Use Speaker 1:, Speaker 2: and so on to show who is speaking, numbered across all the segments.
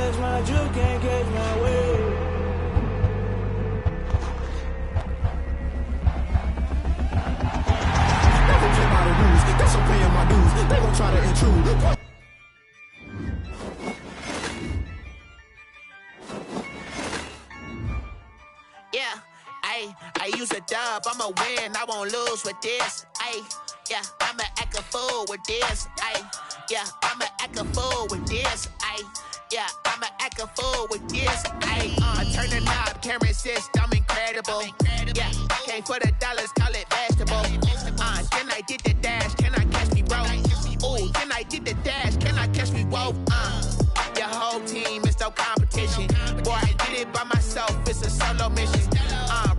Speaker 1: catch my drift, can't catch my wave.
Speaker 2: Never play by the rules, guess I'm paying my dues. They gon' try to intrude.
Speaker 3: Yeah, I use a dub, I'ma win, I won't lose with this. Yeah, I'ma act a fool with this. Yeah, I'ma act a fool with this. Yeah, I'ma act a fool with this. I turn the knob, can't resist, I'm incredible. Yeah, came for the dollars, call it vegetable. Then I did the dash, can I catch me, bro? Ooh, then I did the dash, can I catch me, whoa? Your whole team is no competition. Boy, I did it by myself, it's a solo mission.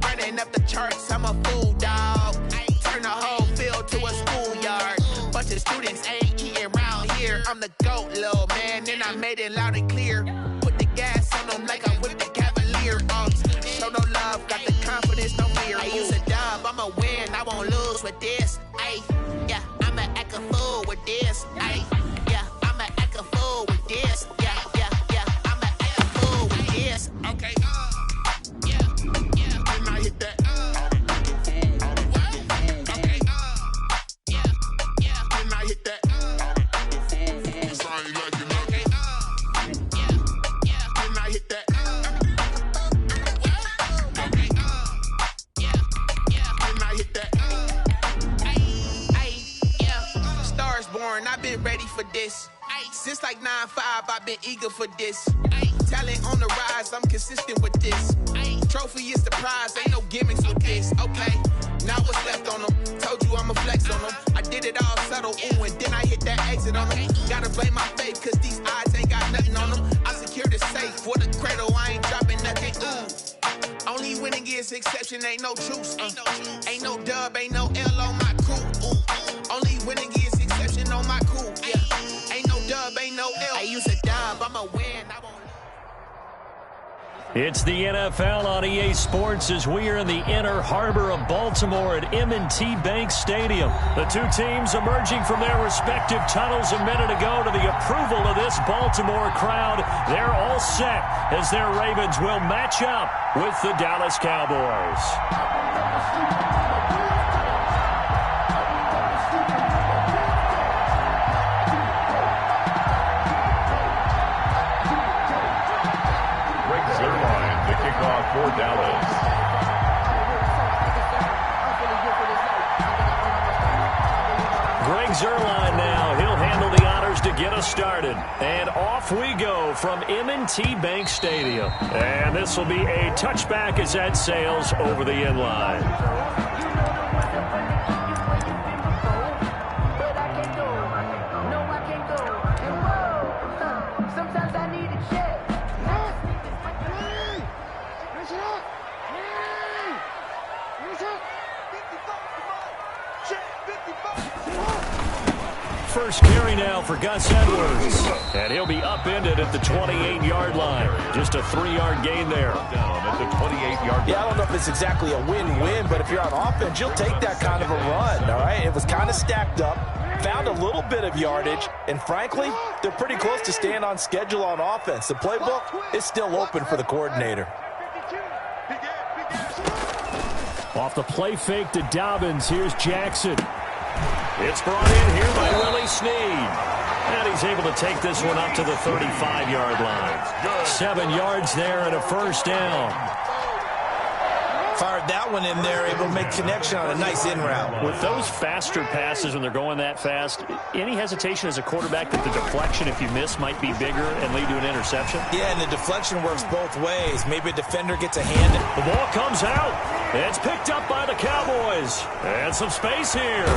Speaker 3: Running up the charts, I'm a fool, dog. Turn the whole field to a schoolyard. Bunch of students ain't eating round here. I'm the GOAT, little man, and I made it loud and clear. Put the gas on them like I'm with the Cavalier. Show no love, got the confidence, no fear. I use a dub, I'ma win, I won't lose with this. Yeah, I'ma act a fool with this. Yeah, I'ma act a fool with this. Yeah, I'ma act a fool with this. Okay, yeah, then I hit that. Okay, yeah, then I hit that. Then I hit that. I've been ready for this. Since like 9-5, I've been eager for this. Talent on the rise, I'm consistent with this. Trophy is the prize, ain't no gimmicks with this. Okay, now what's left on them? Told you I'ma flex on them. I did it all subtle, ooh, and then I hit that exit on them. Gotta blame my faith, cause these odds ain't got nothing on them. I secured the safe for the cradle, I ain't dropping nothing, ooh. Only winning is exception, ain't no truce. Ain't no dub, ain't no L on my crew. Ooh. Only winning is exception on my crew. Yeah. Ain't no dub, ain't no L. I use a dub, I'ma win. I won't.
Speaker 4: It's the NFL on EA Sports as we are in the inner harbor of Baltimore at M&T Bank Stadium. The two teams emerging from their respective tunnels a minute ago to the approval of this Baltimore crowd. They're all set as their Ravens will match up with the Dallas Cowboys.
Speaker 5: For Dallas.
Speaker 4: Greg Zuerlein now. He'll handle the honors to get us started. And off we go from M&T Bank Stadium. And this will be a touchback as that sails over the end line. First carry now for Gus Edwards. And he'll be upended at the 28-yard line. Just a 3-yard gain there.
Speaker 5: Down at the 28-yard line.
Speaker 6: Yeah, I don't know if it's exactly a win-win, but if you're on offense, you'll take that kind of a run, all right? It was kind of stacked up, found a little bit of yardage, and frankly, they're pretty close to staying on schedule on offense. The playbook is still open for the coordinator.
Speaker 4: Off the play fake to Dobbins, here's Jackson. It's brought in here by Willie Snead. And he's able to take this one up to the 35-yard line. 7 yards there and a first down.
Speaker 6: Fired that one in there, able to make connection on a nice in route.
Speaker 4: With those faster passes when they're going that fast, any hesitation as a quarterback that the deflection, if you miss, might be bigger and lead to an interception?
Speaker 6: Yeah, and the deflection works both ways. Maybe a defender gets a hand.
Speaker 4: The ball comes out. It's picked up by the Cowboys. And some space here.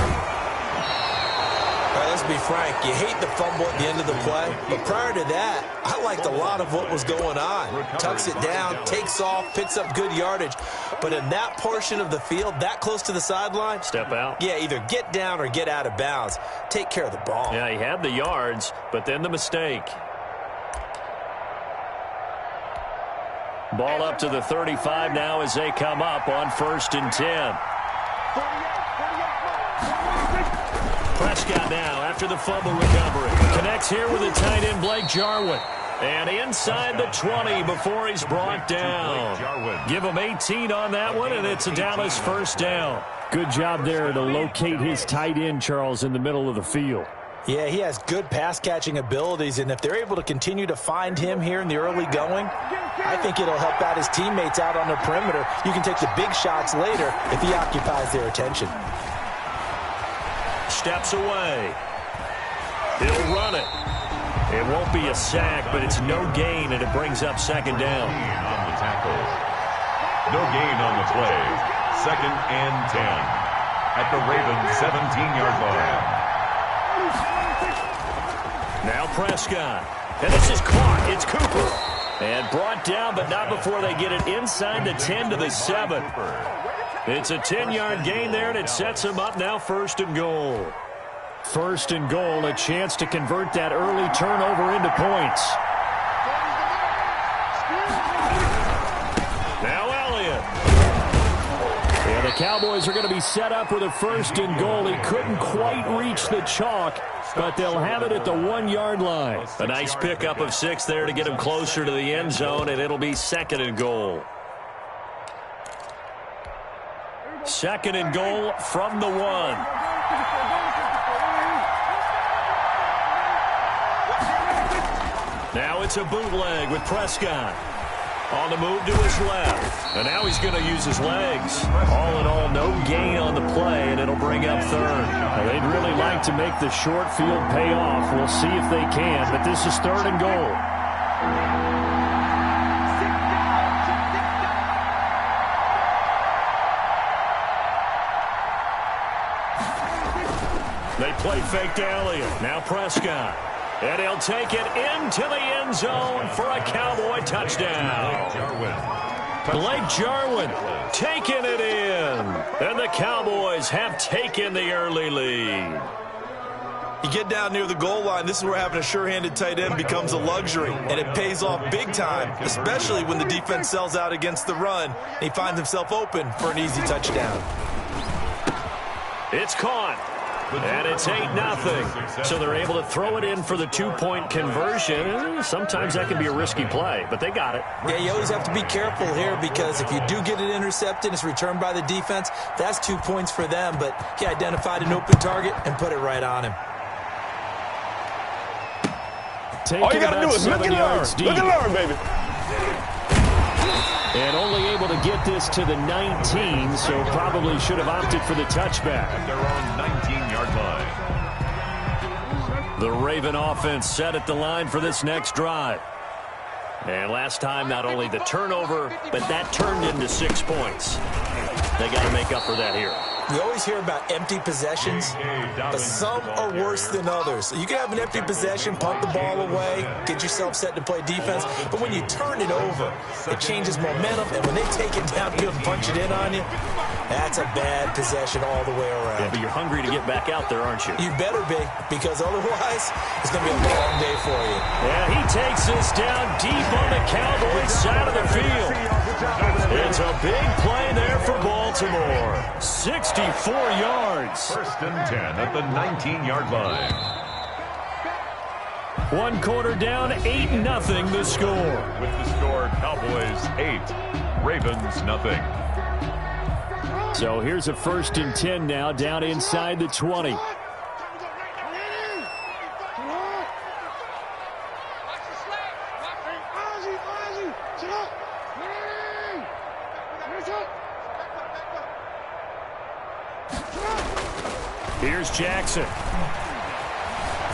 Speaker 6: All right, let's be frank. You hate the fumble at the end of the play. But prior to that, I liked a lot of what was going on. Tucks it down, takes off, picks up good yardage. But in that portion of the field, that close to the sideline.
Speaker 4: Step out.
Speaker 6: Yeah, either get down or get out of bounds. Take care of the ball.
Speaker 4: Yeah, he had the yards, but then the mistake. Ball up to the 35 now as they come up on 1st and 10. Prescott now after the fumble recovery. Connects here with the tight end Blake Jarwin. And inside the 20 before he's brought down. Give him 18 on that one, and it's a Dallas first down. Good job there to locate his tight end, Charles, in the middle of the field.
Speaker 6: Yeah, he has good pass-catching abilities, and if they're able to continue to find him here in the early going, I think it'll help out his teammates out on the perimeter. You can take the big shots later if he occupies their attention.
Speaker 4: Steps away. He'll run it. It won't be a sack, but it's no gain, and it brings up second down.
Speaker 5: On the tackle. No gain on the play. 2nd and 10 at the Ravens' 17-yard line.
Speaker 4: Now Prescott. And this is caught. It's Cooper. And brought down, but not before they get it inside the 10 to the 7. It's a 10-yard gain there, and it sets him up now 1st and goal. 1st and goal, a chance to convert that early turnover into points. Now Elliott. And the Cowboys are going to be set up with a 1st and goal. He couldn't quite reach the chalk, but they'll have it at the 1-yard line. A nice pickup of 6 there to get him closer to the end zone, and it'll be 2nd and goal. 2nd and goal from the 1. Now it's a bootleg with Prescott. On the move to his left. And now he's going to use his legs. All in all, no gain on the play, and it'll bring up 3rd. Now, they'd really like to make the short field pay off. We'll see if they can, but this is 3rd and goal. They play fake to Elliott. Now Prescott. And he'll take it into the end zone for a Cowboy touchdown. Blake Jarwin taking it in. And the Cowboys have taken the early lead.
Speaker 7: You get down near the goal line, this is where having a sure-handed tight end becomes a luxury, and it pays off big time, especially when the defense sells out against the run, and he finds himself open for an easy touchdown.
Speaker 4: It's caught. And it's 8-0. So they're able to throw it in for the 2-point conversion. Sometimes that can be a risky play, but they got it.
Speaker 6: Yeah, you always have to be careful here because if you do get it intercepted, it's returned by the defense. That's 2 points for them, but he identified an open target and put it right on him.
Speaker 8: All you got to do is look and learn. Look and learn, baby.
Speaker 4: And only able to get this to the 19, so probably should have opted for the touchback.
Speaker 5: At their own 19-yard line.
Speaker 4: The Raven offense set at the line for this next drive. And last time, not only the turnover, but that turned into 6 points. They got to make up for that here.
Speaker 6: We always hear about empty possessions, but some are worse than others. You can have an empty possession, punt the ball away, get yourself set to play defense, but when you turn it over, it changes momentum, and when they take it downfield and punch it in on you, that's a bad possession all the way around.
Speaker 4: Yeah, but you're hungry to get back out there, aren't you?
Speaker 6: You better be, because otherwise, it's going to be a long day for you.
Speaker 4: Yeah, he takes this down deep on the Cowboys side of the field. It's a big play there for Baltimore. 64 yards.
Speaker 5: 1st and 10 at the 19-yard line.
Speaker 4: 1 quarter down, 8-0 the score.
Speaker 5: With the score, Cowboys 8, Ravens 0.
Speaker 4: So here's a 1st and 10 now, down inside the 20. Here's Jackson.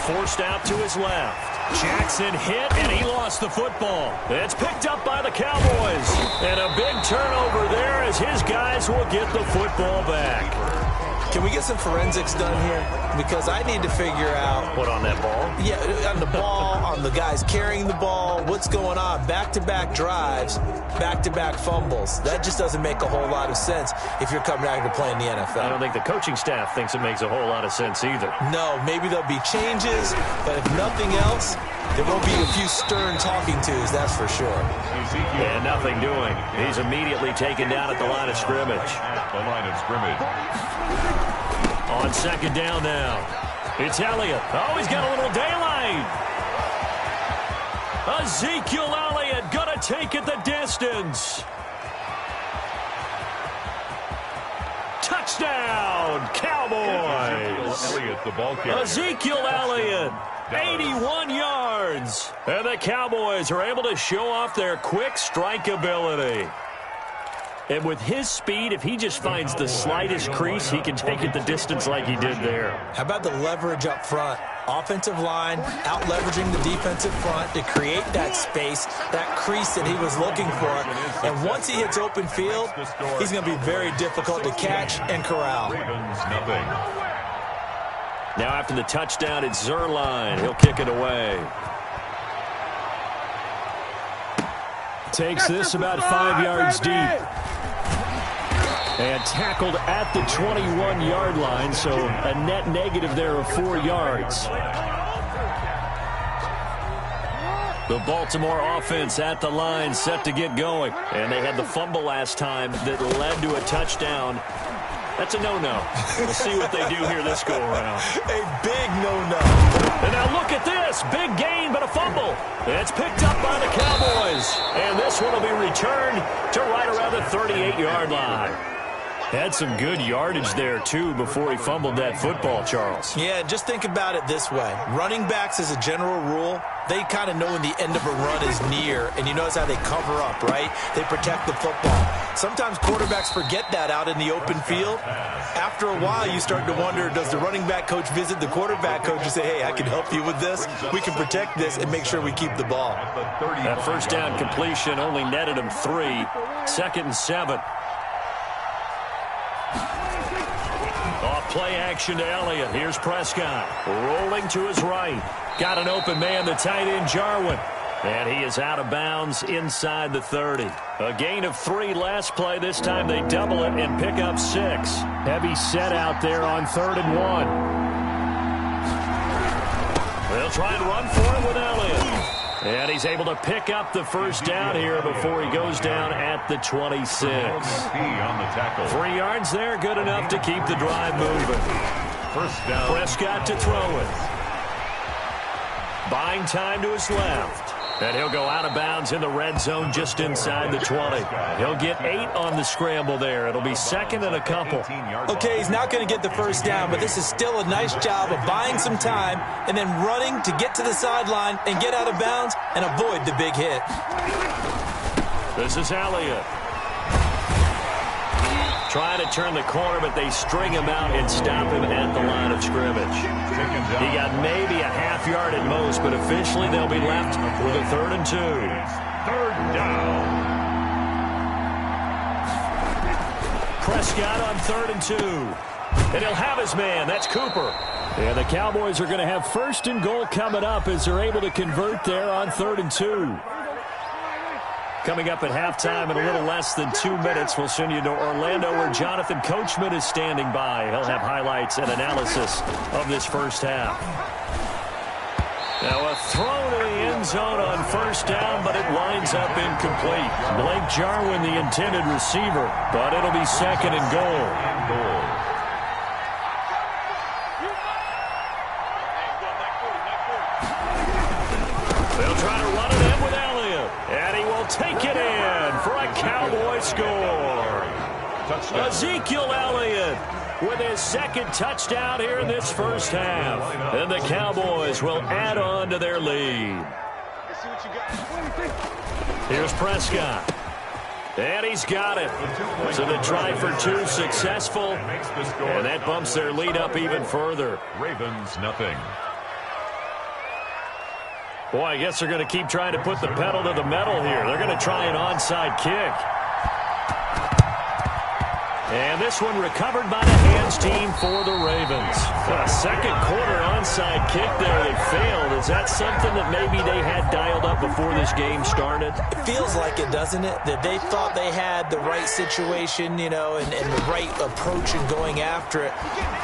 Speaker 4: Forced out to his left. Jackson hit, and he lost the football. It's picked up by the Cowboys. And a big turnover there as his guys will get the football back.
Speaker 6: Can we get some forensics done here? Because I need to figure out...
Speaker 4: What, on that ball?
Speaker 6: Yeah, on the ball, on the guys carrying the ball, what's going on? Back-to-back drives, back-to-back fumbles. That just doesn't make a whole lot of sense if you're coming out here to play in the NFL.
Speaker 4: I don't think the coaching staff thinks it makes a whole lot of sense either.
Speaker 6: No, maybe there'll be changes, but if nothing else, there will be a few stern talking tos, that's for sure.
Speaker 4: Yeah, nothing doing. He's immediately taken down at the line of scrimmage.
Speaker 5: The line of scrimmage.
Speaker 4: On 2nd down now. It's Elliott. Oh, he's got a little daylight. A Ezekiel Elliott gonna take it the distance. Touchdown, Cowboys.
Speaker 5: Elliott, the ball carrier.
Speaker 4: Ezekiel Elliott, 81 yards. And the Cowboys are able to show off their quick strike ability. And with his speed, if he just finds the slightest crease, he can take it the distance like he did there.
Speaker 6: How about the leverage up front? Offensive line out-leveraging the defensive front to create that space, that crease that he was looking for. And once he hits open field, he's going to be very difficult to catch and corral.
Speaker 5: Ravens, nothing.
Speaker 4: Now after the touchdown, it's Zerline. He'll kick it away. Takes this about 5 yards deep. And tackled at the 21-yard line, so a net negative there of 4 yards. The Baltimore offense at the line, set to get going. And they had the fumble last time that led to a touchdown. That's a no-no. We'll see what they do here this go-around.
Speaker 6: A big no-no.
Speaker 4: And now look at this. Big gain, but a fumble. It's picked up by the Cowboys. And this one will be returned to right around the 38-yard line. Had some good yardage there, too, before he fumbled that football, Charles.
Speaker 6: Yeah, just think about it this way. Running backs, as a general rule, they kind of know when the end of a run is near, and you notice how they cover up, right? They protect the football. Sometimes quarterbacks forget that out in the open field. After a while, you start to wonder, does the running back coach visit the quarterback coach and say, hey, I can help you with this? We can protect this and make sure we keep the ball.
Speaker 4: That first down completion only netted him 3. 2nd and 7. Off play action to Elliott. Here's Prescott. Rolling to his right. Got an open man, the tight end, Jarwin. And he is out of bounds inside the 30. A gain of 3 last play. This time they double it and pick up 6. Heavy set out there on 3rd and 1. They'll try and run for it with Elliott. And he's able to pick up the first down here before he goes down at the 26. 3 yards there, good enough to keep the drive moving.
Speaker 5: First down.
Speaker 4: Prescott to throw it. Buying time to his left. And he'll go out of bounds in the red zone just inside the 20. He'll get 8 on the scramble there. It'll be 2nd and a couple.
Speaker 6: Okay, he's not going to get the first down, but this is still a nice job of buying some time and then running to get to the sideline and get out of bounds and avoid the big hit.
Speaker 4: This is Elliott. Trying to turn the corner, but they string him out and stop him at the line of scrimmage. He got maybe a half yard at most, but officially they'll be left with a 3rd and 2.
Speaker 5: 3rd down.
Speaker 4: Prescott on 3rd and 2. And he'll have his man. That's Cooper. And the Cowboys are going to have 1st and goal coming up as they're able to convert there on 3rd and 2. Coming up at halftime in a little less than 2 minutes, we'll send you to Orlando where Jonathan Coachman is standing by. He'll have highlights and analysis of this first half. Now a throw to the end zone on 1st down, but it winds up incomplete. Blake Jarwin, the intended receiver, but it'll be 2nd and goal. They'll try to run it in with Elliott, and he will take it in for a Cowboy score. Touchdown. Ezekiel Elliott with his 2nd touchdown here in this first half. And the Cowboys will add on to their lead. Here's Prescott. And he's got it. So the try for 2 successful. And that bumps their lead up even further.
Speaker 5: Ravens, nothing.
Speaker 4: Boy, I guess they're going to keep trying to put the pedal to the metal here. They're going to try an onside kick. And this one recovered by the hands team for the Ravens. A 2nd quarter onside kick there that failed. Is that something that maybe they had dialed up before this game started?
Speaker 6: It feels like it, doesn't it? That they thought they had the right situation, you know, and the right approach in going after it.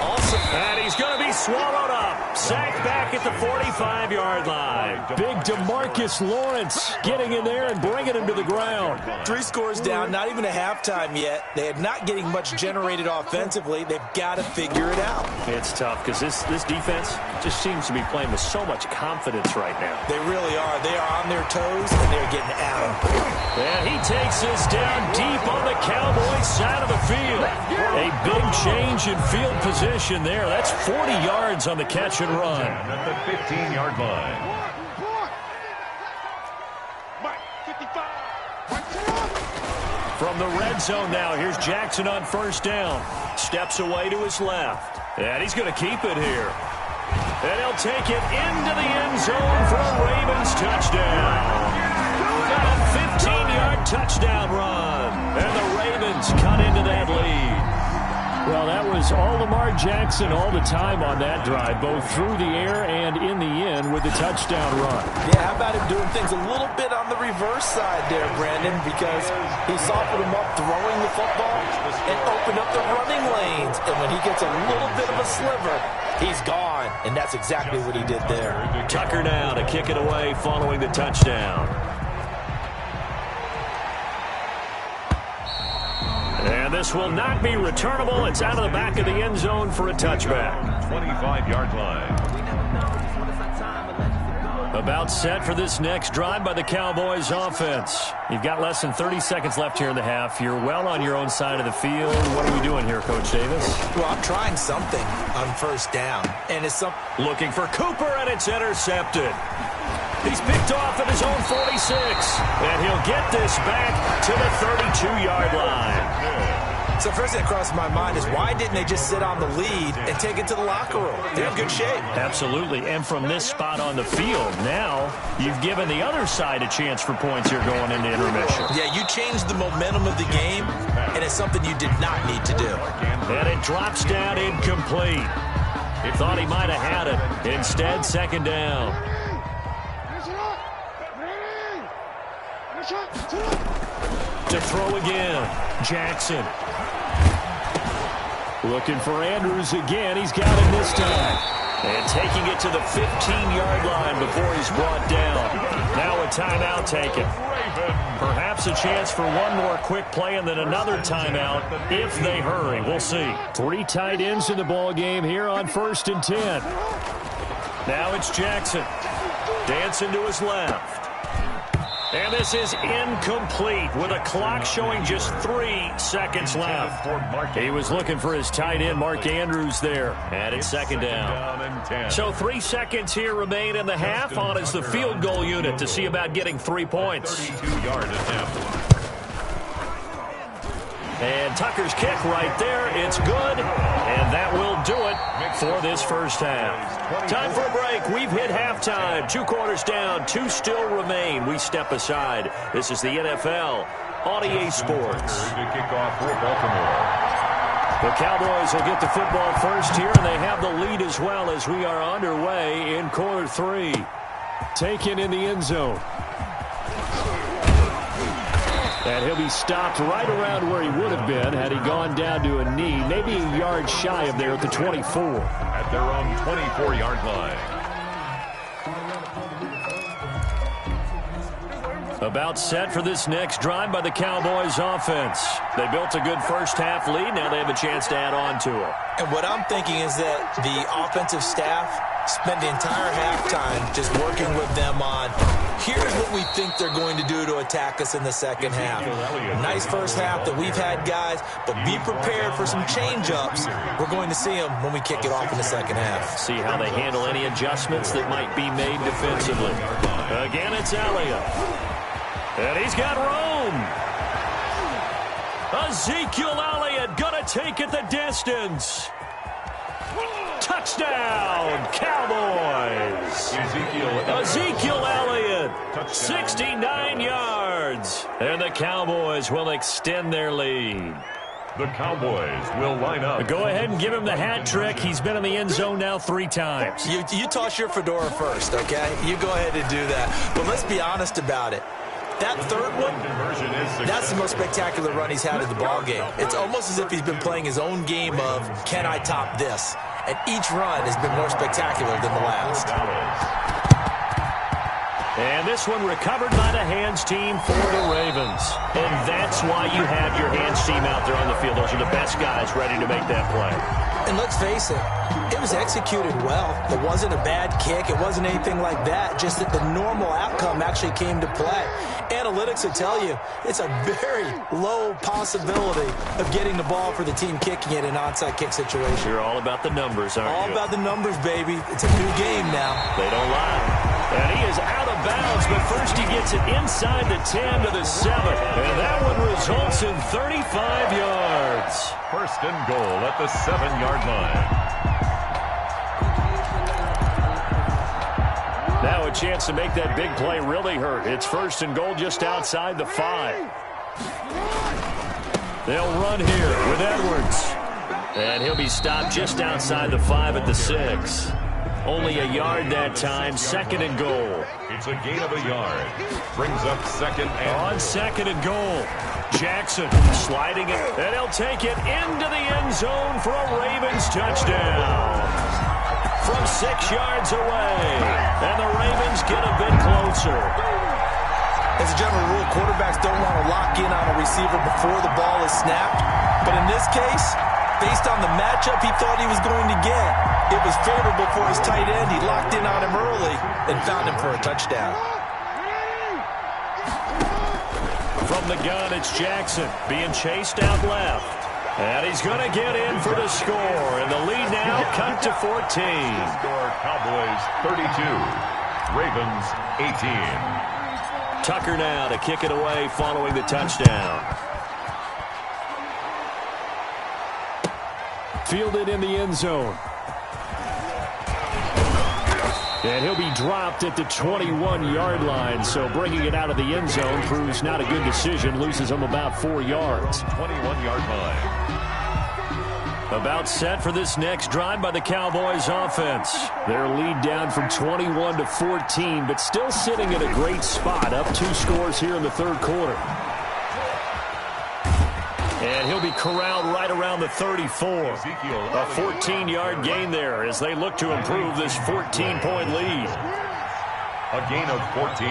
Speaker 6: Also,
Speaker 4: and he's going to be swallowed up. Sacked back at the 45-yard line.
Speaker 8: Big DeMarcus Lawrence getting in there and bringing him to the ground.
Speaker 6: 3 scores down, not even a halftime yet. They are not getting much generated offensively. They've got to figure it out.
Speaker 4: It's tough because this defense just seems to be playing with so much confidence right now.
Speaker 6: They really are. They are on their toes, and they're getting at them.
Speaker 4: And he takes this down deep on the Cowboys side of the field. A big change in field position there. That's 40 yards on the catch and run.
Speaker 5: At the 15-yard line.
Speaker 4: From the red zone now, here's Jackson on first down. Steps away to his left. And he's going to keep it here. And he'll take it into the end zone for a Ravens touchdown. A 15-yard touchdown run. And the Ravens cut into that lead.
Speaker 8: Well, that was all Lamar Jackson all the time on that drive, both through the air and in the end with the touchdown run.
Speaker 6: Yeah, how about him doing things a little bit on the reverse side there, Brandon, because he softened him up throwing the football and opened up the running lanes. And when he gets a little bit of a sliver, he's gone. And that's exactly what he did there.
Speaker 4: Tucker now to kick it away following the touchdown. And this will not be returnable. It's out of the back of the end zone for a touchback.
Speaker 5: 25-yard line.
Speaker 4: About set for this next drive by the Cowboys offense. You've got less than 30 seconds left here in the half. You're well on your own side of the field. What are we doing here, Coach Davis?
Speaker 6: Well, I'm trying something on first down. And it's something.
Speaker 4: Looking for Cooper, and it's intercepted. He's picked off at his own 46. And he'll get this back to the 32-yard line.
Speaker 6: So first thing that crossed my mind is why didn't they just sit on the lead and take it to the locker room? They're in good shape.
Speaker 4: Absolutely. And from this spot on the field, now you've given the other side a chance for points here going into intermission.
Speaker 6: Yeah, you changed the momentum of the game, and it's something you did not need to do.
Speaker 4: And it drops down incomplete. He thought he might have had it. Instead, second down. To throw again, Jackson.
Speaker 8: Looking for Andrews again. He's got him this time.
Speaker 4: And taking it to the 15-yard line before he's brought down. Now a timeout taken. Perhaps a chance for one more quick play and then another timeout if they hurry. We'll see.
Speaker 8: 3 tight ends in the ball game here on 1st and 10.
Speaker 4: Now it's Jackson. Dancing to his left. And this is incomplete with a clock showing just 3 seconds left. He was looking for his tight end, Mark Andrews, there. And it's second down. So 3 seconds here remain in the half on as the field goal unit to see about getting 3 points.
Speaker 5: 32-yard attempt.
Speaker 4: And Tucker's kick right there. It's good. And that will do it for this first half. Time for a break. We've hit halftime. 2 quarters down. 2 still remain. We step aside. This is the NFL on EA Sports.
Speaker 5: To kick off for Baltimore.
Speaker 4: The Cowboys will get the football first here, and they have the lead as well as we are underway in quarter 3.
Speaker 8: Taken in the end zone. And he'll be stopped right around where he would have been had he gone down to a knee, maybe a yard shy of there at the 24.
Speaker 5: At their own 24-yard line.
Speaker 4: About set for this next drive by the Cowboys offense. They built a good first half lead. Now they have a chance to add on to it.
Speaker 6: And what I'm thinking is that the offensive staff spent the entire halftime just working with them on, here's what we think they're going to do to attack us in the second half. Nice first half that we've had, guys, but be prepared for some change-ups. We're going to see them when we kick it off in the second half.
Speaker 4: See how they handle any adjustments that might be made defensively. Again, it's Elliott. And he's got room. Ezekiel Elliott going to take it the distance. Touchdown, Cowboys. Ezekiel Elliott, 69 yards. And the Cowboys will extend their lead.
Speaker 5: The Cowboys will line up.
Speaker 4: Go ahead and give him the hat trick. He's been in the end zone now 3 times.
Speaker 6: You toss your fedora first, okay? You go ahead and do that. But let's be honest about it. That third one, that's the most spectacular run he's had in the ballgame. It's almost as if he's been playing his own game of, can I top this? and each run has been more spectacular than the last.
Speaker 4: And this one recovered by the hands team for the Ravens. And that's why you have your hands team out there on the field. Those are the best guys ready to make that play.
Speaker 6: And let's face it, it was executed well. It wasn't a bad kick. It wasn't anything like that. Just that the normal outcome actually came to play. Analytics will tell you it's a very low possibility of getting the ball for the team kicking it in an onside kick situation.
Speaker 4: You're all about the numbers, aren't you?
Speaker 6: All about the numbers, baby. It's a new game now.
Speaker 4: They don't lie. And he is out of bounds, but first he gets it inside the 10 to the 7. And that one results in 35 yards.
Speaker 5: First and goal at the 7-yard line.
Speaker 4: Now a chance to make that big play really hurt. It's first and goal just outside the 5. They'll run here with Edwards. And he'll be stopped just outside the 5 at the 6. Only a yard that time, second and goal.
Speaker 5: It's a gain of a yard. Brings up second and
Speaker 4: on second and goal. Jackson sliding it, and he'll take it into the end zone for a Ravens touchdown. From 6 yards away, and the Ravens get a bit closer.
Speaker 6: As a general rule, quarterbacks don't want to lock in on a receiver before the ball is snapped. But in this case, based on the matchup he thought he was going to get, it was favorable for his tight end. He locked in on him early and found him for a touchdown.
Speaker 4: From the gun, it's Jackson being chased out left. And he's going to get in for the score. And the lead now cut to 14.
Speaker 5: Score Cowboys 32, Ravens 18.
Speaker 4: Tucker now to kick it away following the touchdown. Fielded in the end zone. And he'll be dropped at the 21-yard line, so bringing it out of the end zone proves not a good decision. Loses him about 4 yards.
Speaker 5: 21-yard line.
Speaker 4: About set for this next drive by the Cowboys offense. Their lead down from 21 to 14, but still sitting at a great spot. Up 2 scores here in the third quarter. And he'll be corralled right around the 34. A 14-yard gain there as they look to improve this 14-point lead.
Speaker 5: A gain of 14.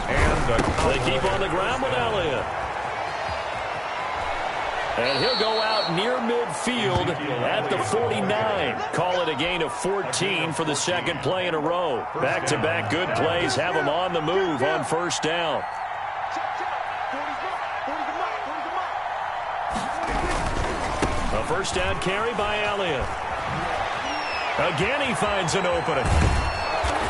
Speaker 5: And
Speaker 4: they keep on the ground with Elliott. And he'll go out near midfield at the 49. Call it a gain of 14 for the second play in a row. Back-to-back good plays have them on the move on first down. A first down carry by Elliott. Again he finds an opening.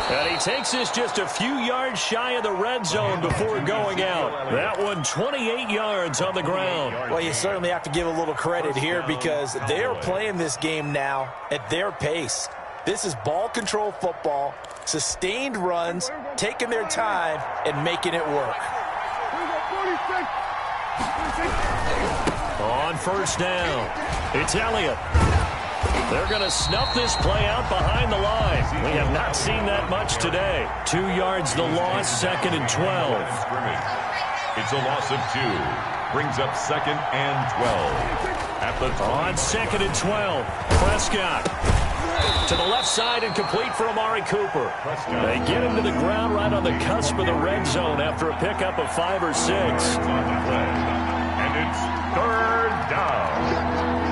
Speaker 4: And he takes this just a few yards shy of the red zone before going out. That one 28 yards on the ground.
Speaker 6: Well, you certainly have to give a little credit here because they're playing this game now at their pace. This is ball control football, sustained runs, taking their time and making it work.
Speaker 4: On first down, it's Elliott. They're going to snuff this play out behind the line. We have not seen that much today. 2 yards the loss, second and 12.
Speaker 5: It's a loss of 2. Brings up second and 12. At the
Speaker 4: on second and 12, Prescott to the left side and complete for Amari Cooper. They get him to the ground right on the cusp of the red zone after a pickup of 5 or 6.
Speaker 5: And it's third down.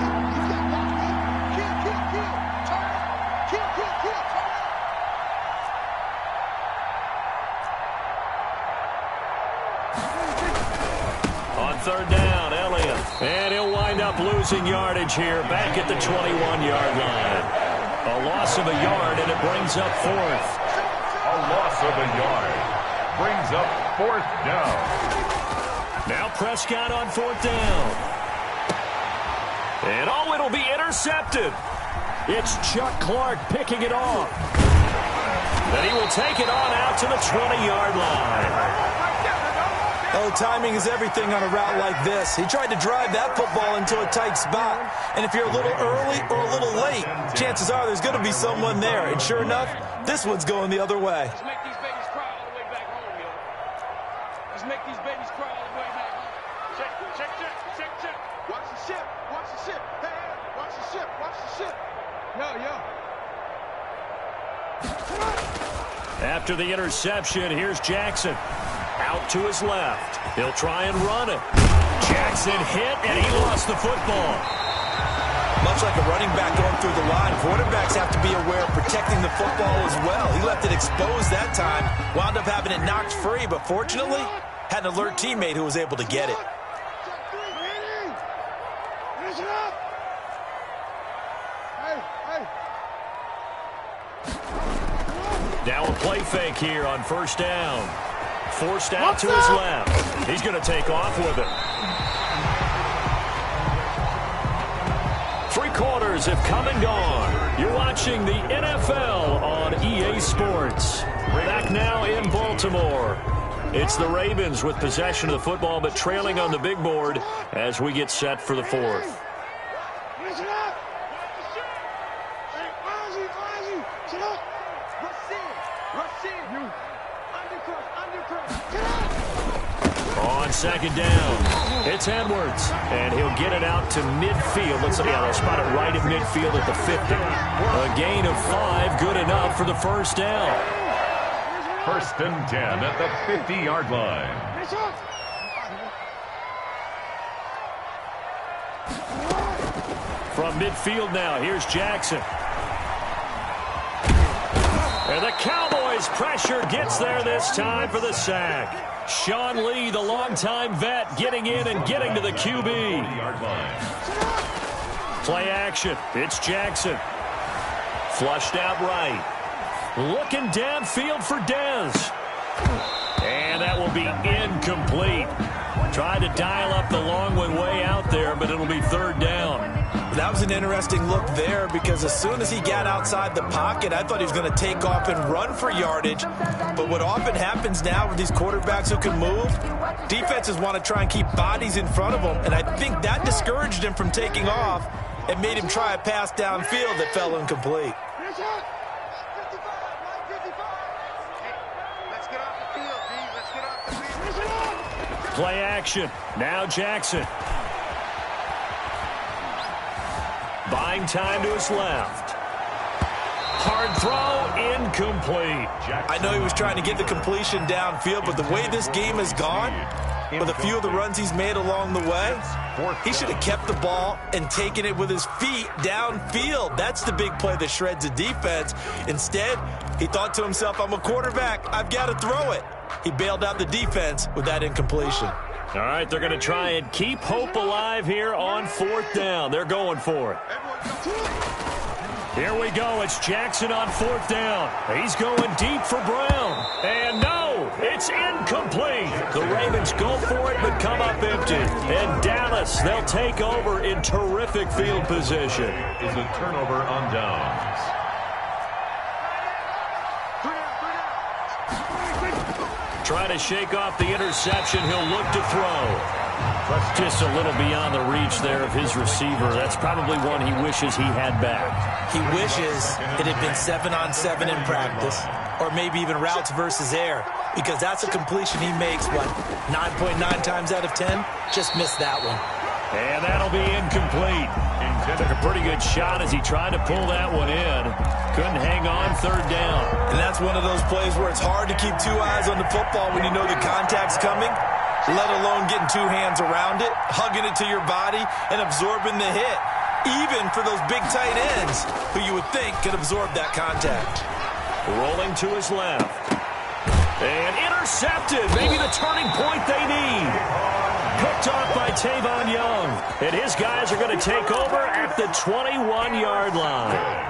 Speaker 4: On third down, Elliott. And he'll wind up losing yardage here back at the 21-yard line. A loss of a yard, and it brings up fourth.
Speaker 5: A loss of a yard. Brings up fourth down.
Speaker 4: Now Prescott on fourth down. And oh, it'll be intercepted. It's Chuck Clark picking it off. And he will take it on out to the 20-yard line.
Speaker 6: Oh, timing is everything on a route like this. He tried to drive that football into a tight spot. And if you're a little early or a little late, chances are there's going to be someone there. And sure enough, this one's going the other way.
Speaker 1: Let's make these babies cry all the way back home, yo. Let's make these babies cry all the way back home. Check, check, check, check, check. Watch the ship, watch the ship. Hey, watch the ship, watch the ship.
Speaker 4: After the interception, here's Jackson. Out to his left. He'll try and run it. Jackson hit, and he lost the football.
Speaker 6: Much like a running back going through the line, quarterbacks have to be aware of protecting the football as well. He left it exposed that time, wound up having it knocked free, but fortunately, had an alert teammate who was able to get it.
Speaker 4: Now a play fake here on first down. Forced out to his left. He's going to take off with it. 3 quarters have come and gone. You're watching the NFL on EA Sports. Back now in Baltimore. It's the Ravens with possession of the football, but trailing on the big board as we get set for the fourth. On second down, it's Edwards, and he'll get it out to midfield. Let's see, they'll spot it right at midfield at the 50. A gain of 5, good enough for the first down.
Speaker 5: 1st and 10 at the 50-yard line.
Speaker 4: From midfield now, here's Jackson. And the Cowboys' pressure gets there this time for the sack. Sean Lee, the longtime vet, getting in and getting to the QB. Play action. It's Jackson. Flushed out right. Looking downfield for Dez. And that will be incomplete. Tried to dial up the long one way out there, but it'll be 3rd down.
Speaker 6: That was an interesting look there because as soon as he got outside the pocket, I thought he was going to take off and run for yardage. But what often happens now with these quarterbacks who can move, defenses want to try and keep bodies in front of them. And I think that discouraged him from taking off and made him try a pass downfield that fell incomplete.
Speaker 4: Play action. Now Jackson. Buying time to his left. Hard throw, incomplete.
Speaker 6: I know he was trying to get the completion downfield, but the way this game has gone, with a few of the runs he's made along the way, he should have kept the ball and taken it with his feet downfield. That's the big play that shreds a defense. Instead, he thought to himself, I'm a quarterback. I've got to throw it. He bailed out the defense with that incompletion.
Speaker 4: All right, they're going to try and keep hope alive here on 4th down. They're going for it. Here we go. It's Jackson on 4th down. He's going deep for Brown. And no, it's incomplete. The Ravens go for it but come up empty. And Dallas, they'll take over in terrific field position.
Speaker 5: Is a turnover on downs.
Speaker 4: Trying to shake off the interception. He'll look to throw. Just a little beyond the reach there of his receiver. That's probably one he wishes he had back.
Speaker 6: He wishes it had been 7-on-7 in practice, or maybe even routes versus air, because that's a completion he makes, what, 9.9 times out of 10? Just missed that one.
Speaker 4: And that'll be incomplete. Took a pretty good shot as he tried to pull that one in. Couldn't hang on, 3rd down.
Speaker 6: And that's one of those plays where it's hard to keep 2 eyes on the football when you know the contact's coming, let alone getting 2 hands around it, hugging it to your body, and absorbing the hit, even for those big tight ends who you would think could absorb that contact.
Speaker 4: Rolling to his left. And intercepted. Maybe the turning point they need. Picked off by Tavon Young. And his guys are going to take over at the 21-yard line.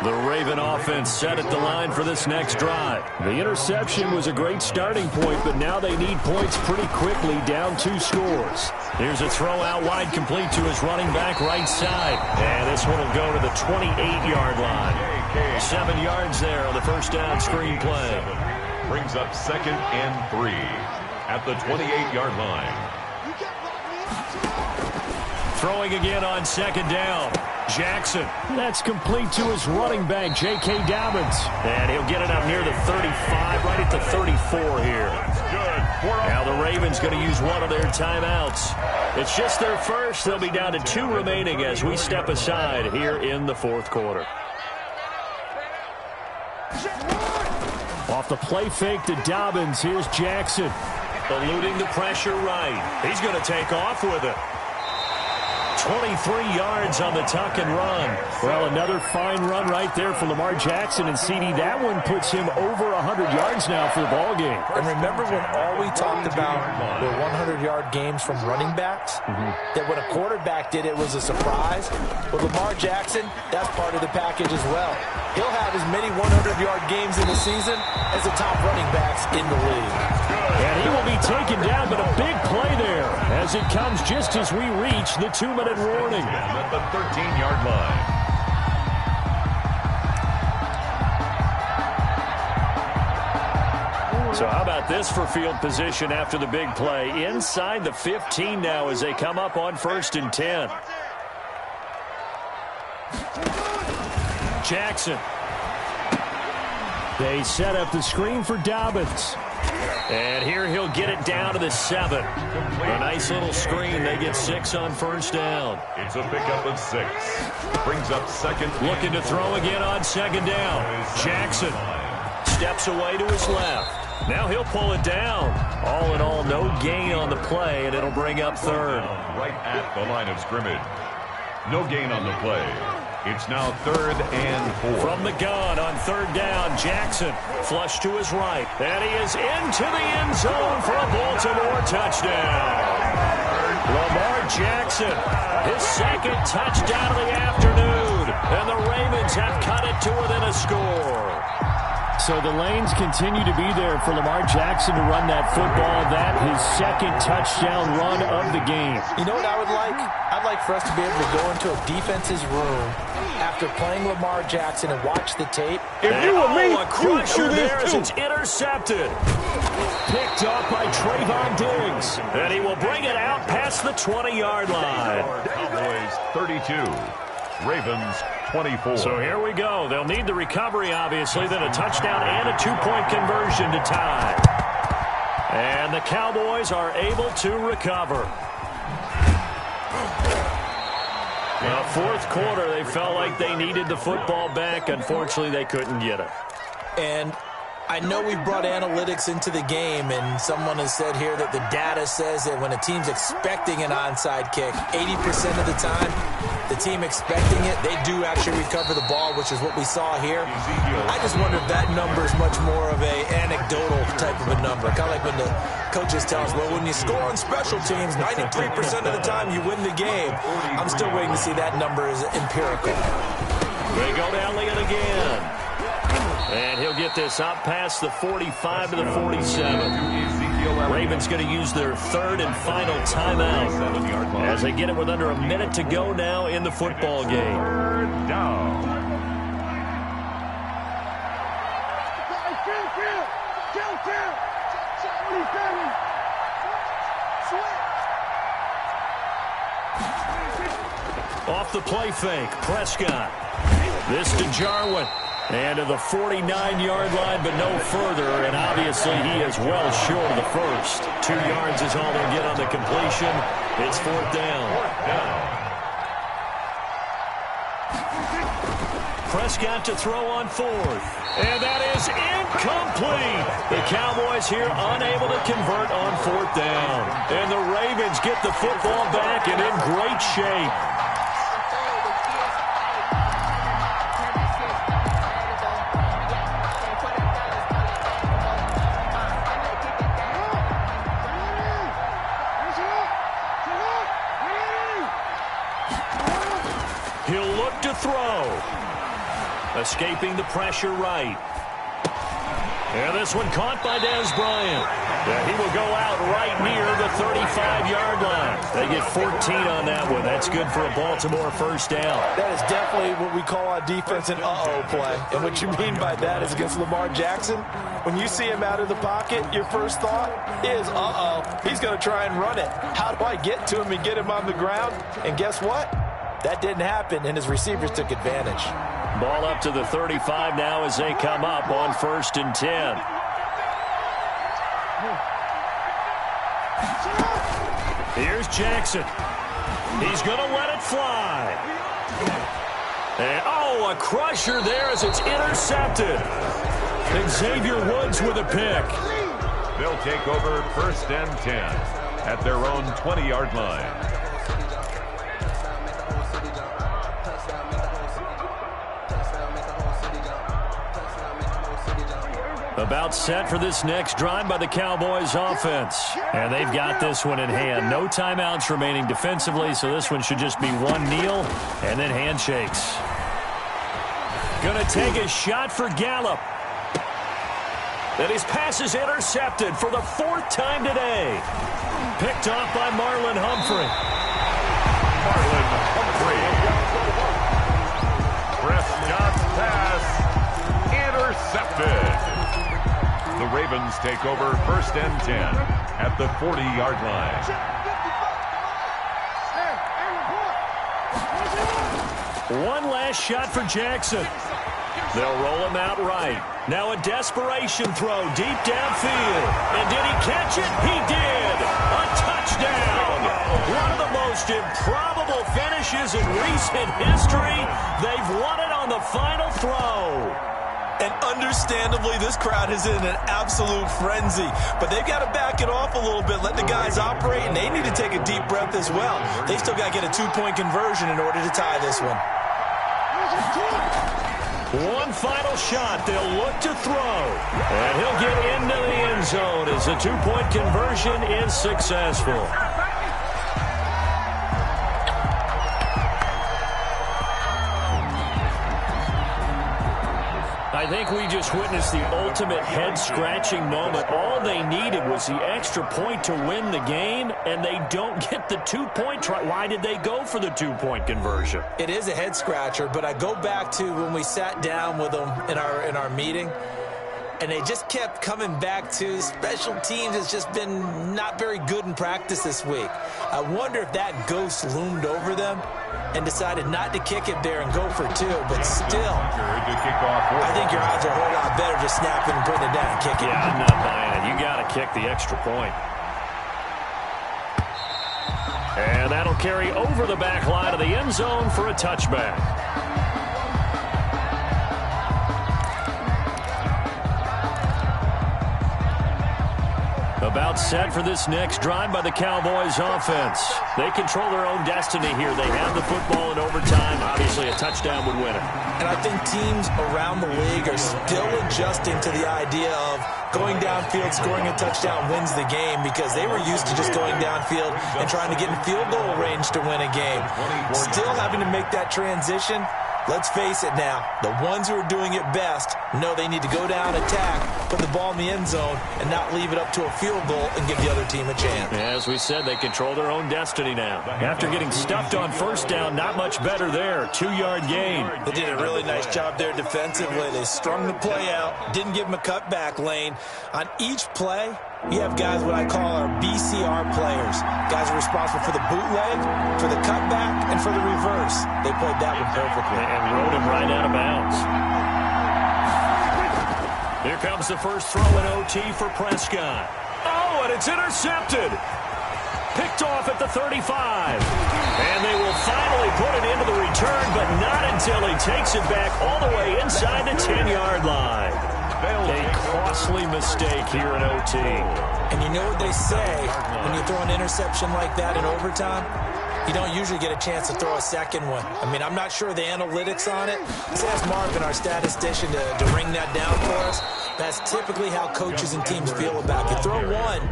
Speaker 4: The Raven offense set at the line for this next drive.
Speaker 8: The interception was a great starting point, but now they need points pretty quickly, down 2 scores.
Speaker 4: Here's a throw out wide, complete to his running back right side. And this one will go to the 28-yard line. 7 yards there on the first down screen play.
Speaker 5: Brings up 2nd and 3 at the 28-yard line.
Speaker 4: Throwing again on 2nd down. Jackson. That's complete to his running back, J.K. Dobbins. And he'll get it up near the 35, right at the 34 here. Now the Ravens going to use one of their timeouts. It's just their first. They'll be down to 2 remaining as we step aside here in the fourth quarter. Off the play fake to Dobbins. Here's Jackson. Eluding the pressure right. He's going to take off with it. 23 yards on the tuck and run. Well, another fine run right there for Lamar Jackson. And CD, that one puts him over 100 yards now for the ball game.
Speaker 6: And remember when all we talked about were 100-yard games from running backs? That when a quarterback did it was a surprise. With Lamar Jackson, that's part of the package as well. He'll have as many 100-yard games in the season as the top running backs in the league.
Speaker 4: And he will be taken down, but a big play there as it comes just as we reach the 2-minute warning.
Speaker 5: At the 13-yard line.
Speaker 4: So how about this for field position after the big play? Inside the 15 now as they come up on 1st and 10. Jackson. They set up the screen for Dobbins. And here he'll get it down to the 7. A nice little screen. They get 6 on 1st down.
Speaker 5: It's a pickup of 6. Brings up 2nd.
Speaker 4: Looking to throw again on 2nd down. Jackson steps away to his left. Now he'll pull it down. All in all, no gain on the play, and it'll bring up 3rd.
Speaker 5: Right at the line of scrimmage. No gain on the play. It's now 3rd and 4.
Speaker 4: From the gun on 3rd down, Jackson flush to his right. And he is into the end zone for a Baltimore touchdown. Lamar Jackson, his 2nd touchdown of the afternoon. And the Ravens have cut it to within a score. So the lanes continue to be there for Lamar Jackson to run that football. That his 2nd touchdown run of the game.
Speaker 6: You know what I would like? I'd like for us to be able to go into a defense's room after playing Lamar Jackson and watch the tape.
Speaker 4: If you were me, a crusher there as it's intercepted. Picked up by Trayvon Diggs. And he will bring it out past the 20-yard line.
Speaker 5: Cowboys 32. Ravens 24.
Speaker 4: So here we go. They'll need the recovery, obviously, then a touchdown and a 2-point conversion to tie. And the Cowboys are able to recover. Now, fourth quarter, they felt like they needed the football back. Unfortunately, they couldn't get it.
Speaker 6: And I know we brought analytics into the game, and someone has said here that the data says that when a team's expecting an onside kick, 80% of the time, the team expecting it, they do actually recover the ball, which is what we saw here. I just wonder if that number is much more of a anecdotal type of a number. Kind of like when the coaches tell us, well, when you score on special teams, 93% of the time you win the game. I'm still waiting to see that number is empirical.
Speaker 4: They go down Leon again. And he'll get this up past the 45 to the 47. Ravens going to use their 3rd and final timeout as they get it with under a minute to go now in the football game.
Speaker 5: 3rd down.
Speaker 4: Off the play fake, Prescott. This to Jarwin. And to the 49-yard line, but no further. And obviously, he is well short of the first. 2 yards is all they'll get on the completion. It's 4th down. Prescott to throw on 4th. And that is incomplete. The Cowboys here unable to convert on 4th down. And the Ravens get the football back and in great shape. He'll look to throw. Escaping the pressure right. And this one caught by Dez Bryant. Yeah, he will go out right near the 35-yard line. They get 14 on that one. That's good for a Baltimore 1st down.
Speaker 6: That is definitely what we call on defense an uh-oh play. And what you mean by that is against Lamar Jackson, when you see him out of the pocket, your first thought is, uh-oh, he's going to try and run it. How do I get to him and get him on the ground? And guess what? That didn't happen, and his receivers took advantage.
Speaker 4: Ball up to the 35 now as they come up on 1st and 10. Here's Jackson. He's going to let it fly. And, oh, a crusher there as it's intercepted. Xavier Woods with a pick.
Speaker 5: They'll take over 1st and 10 at their own 20-yard line.
Speaker 4: About set for this next drive by the Cowboys offense. And they've got this one in hand. No timeouts remaining defensively, so this one should just be one kneel and then handshakes. Going to take a shot for Gallup. And his pass is intercepted for the 4th time today. Picked off by Marlon Humphrey.
Speaker 5: Marlon Humphrey. Prescott's pass intercepted. The Ravens take over 1st and 10 at the 40-yard line.
Speaker 4: One last shot for Jackson. They'll roll him out right. Now a desperation throw deep downfield. And did he catch it? He did. A touchdown. One of the most improbable finishes in recent history. They've won it on the final throw.
Speaker 6: And understandably, this crowd is in an absolute frenzy. But they've got to back it off a little bit, let the guys operate, and they need to take a deep breath as well. They still got to get a 2-point conversion in order to tie this one.
Speaker 4: One final shot. They'll look to throw. And he'll get into the end zone as the 2-point conversion is successful. I think we just witnessed the ultimate head-scratching moment. All they needed was the extra point to win the game, and they don't get the 2-point try. Why did they go for the 2-point conversion?
Speaker 6: It is a head-scratcher, but I go back to when we sat down with them in our meeting, and they just kept coming back to special teams has just been not very good in practice this week. I wonder if that ghost loomed over them and decided not to kick it there and go for 2, but still, I think your odds are a whole lot better just snapping and putting it down and kicking it.
Speaker 4: Yeah, I'm not buying it. You got to kick the extra point. And that'll carry over the back line of the end zone for a touchback. About set for this next drive by the Cowboys offense. They control their own destiny here. They have the football in overtime. Obviously, a touchdown would win it.
Speaker 6: And I think teams around the league are still adjusting to the idea of going downfield, scoring a touchdown wins the game, because they were used to just going downfield and trying to get in field goal range to win a game. Still having to make that transition. Let's face it now, the ones who are doing it best know they need to go down, attack, put the ball in the end zone, and not leave it up to a field goal and give the other team a chance.
Speaker 4: As we said, they control their own destiny now. After getting stuffed on 1st down, not much better there. 2-yard gain.
Speaker 6: They did a really nice job there defensively. They strung the play out, didn't give them a cutback lane. On each play, you have guys what I call our BCR players. Guys are responsible for the bootleg, for the cutback, and for the reverse. They played that one perfectly.
Speaker 4: And rode him right out of bounds. Here comes the first throw in OT for Prescott. Oh, and it's intercepted. Picked off at the 35. And they will finally put it into the return, but not until he takes it back all the way inside the 10-yard line. A costly mistake here in OT.
Speaker 6: And you know what they say, when you throw an interception like that in overtime, you don't usually get a chance to throw a second one. I mean, I'm not sure the analytics on it. Let's ask Marvin, our statistician, to ring that down for us. That's typically how coaches and teams feel about it. You throw one,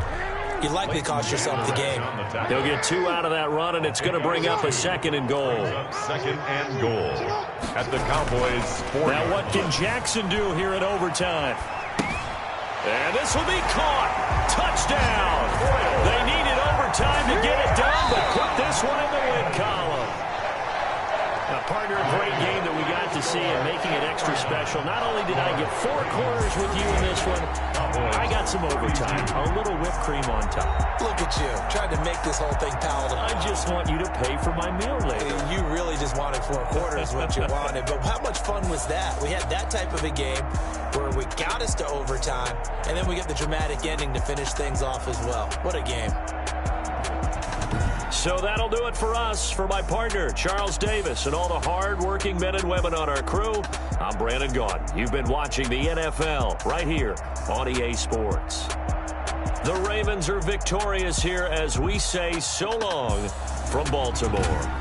Speaker 6: you likely cost yourself the game.
Speaker 4: They'll get 2 out of that run, and it's going to bring up a 2nd and goal.
Speaker 5: 2nd and goal at the Cowboys 40.
Speaker 4: Now what can Jackson do here in overtime? And this will be caught. Touchdown. They needed overtime to get it done, but put this one in the win column. Now, partner, a great game that we got to consistency and making it extra special. Not only did I get 4 quarters with you in this one, I got some overtime. A little whipped cream on top.
Speaker 6: Look at you, trying to make this whole thing palatable.
Speaker 4: I just want you to pay for my meal later.
Speaker 6: You really just wanted 4 quarters what you wanted. But how much fun was that? We had that type of a game where we got us to overtime, and then we get the dramatic ending to finish things off as well. What a game.
Speaker 4: So that'll do it for us. For my partner, Charles Davis, and all the hard-working men and women on our crew, I'm Brandon Gaudin. You've been watching the NFL right here on EA Sports. The Ravens are victorious here as we say so long from Baltimore.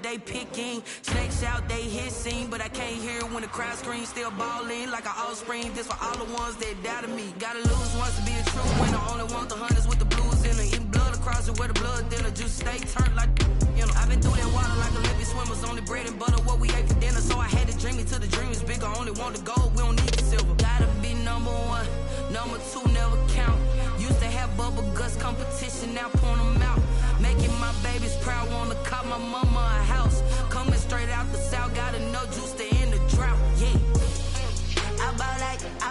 Speaker 9: They picking snakes out, they hissing, but I can't hear when the crowd screams. Still balling like an offspring. This for all the ones that doubted me. Gotta lose once to be a true winner. Only want the hunters with the blues in it. Eating blood across it where the blood dinner. Just stay turned like, you know. I've been through that water like Olympic swimmers. Only bread and butter what we ate for dinner. So I had to dream it till the dream is bigger. Only want the gold, we don't need the silver. Gotta be number 1, number 2 never count. Used to have bubble guts competition, now point them out. Making my babies proud, wanna cop my mama a house. Coming straight out the south, got enough juice to end the drought, yeah. I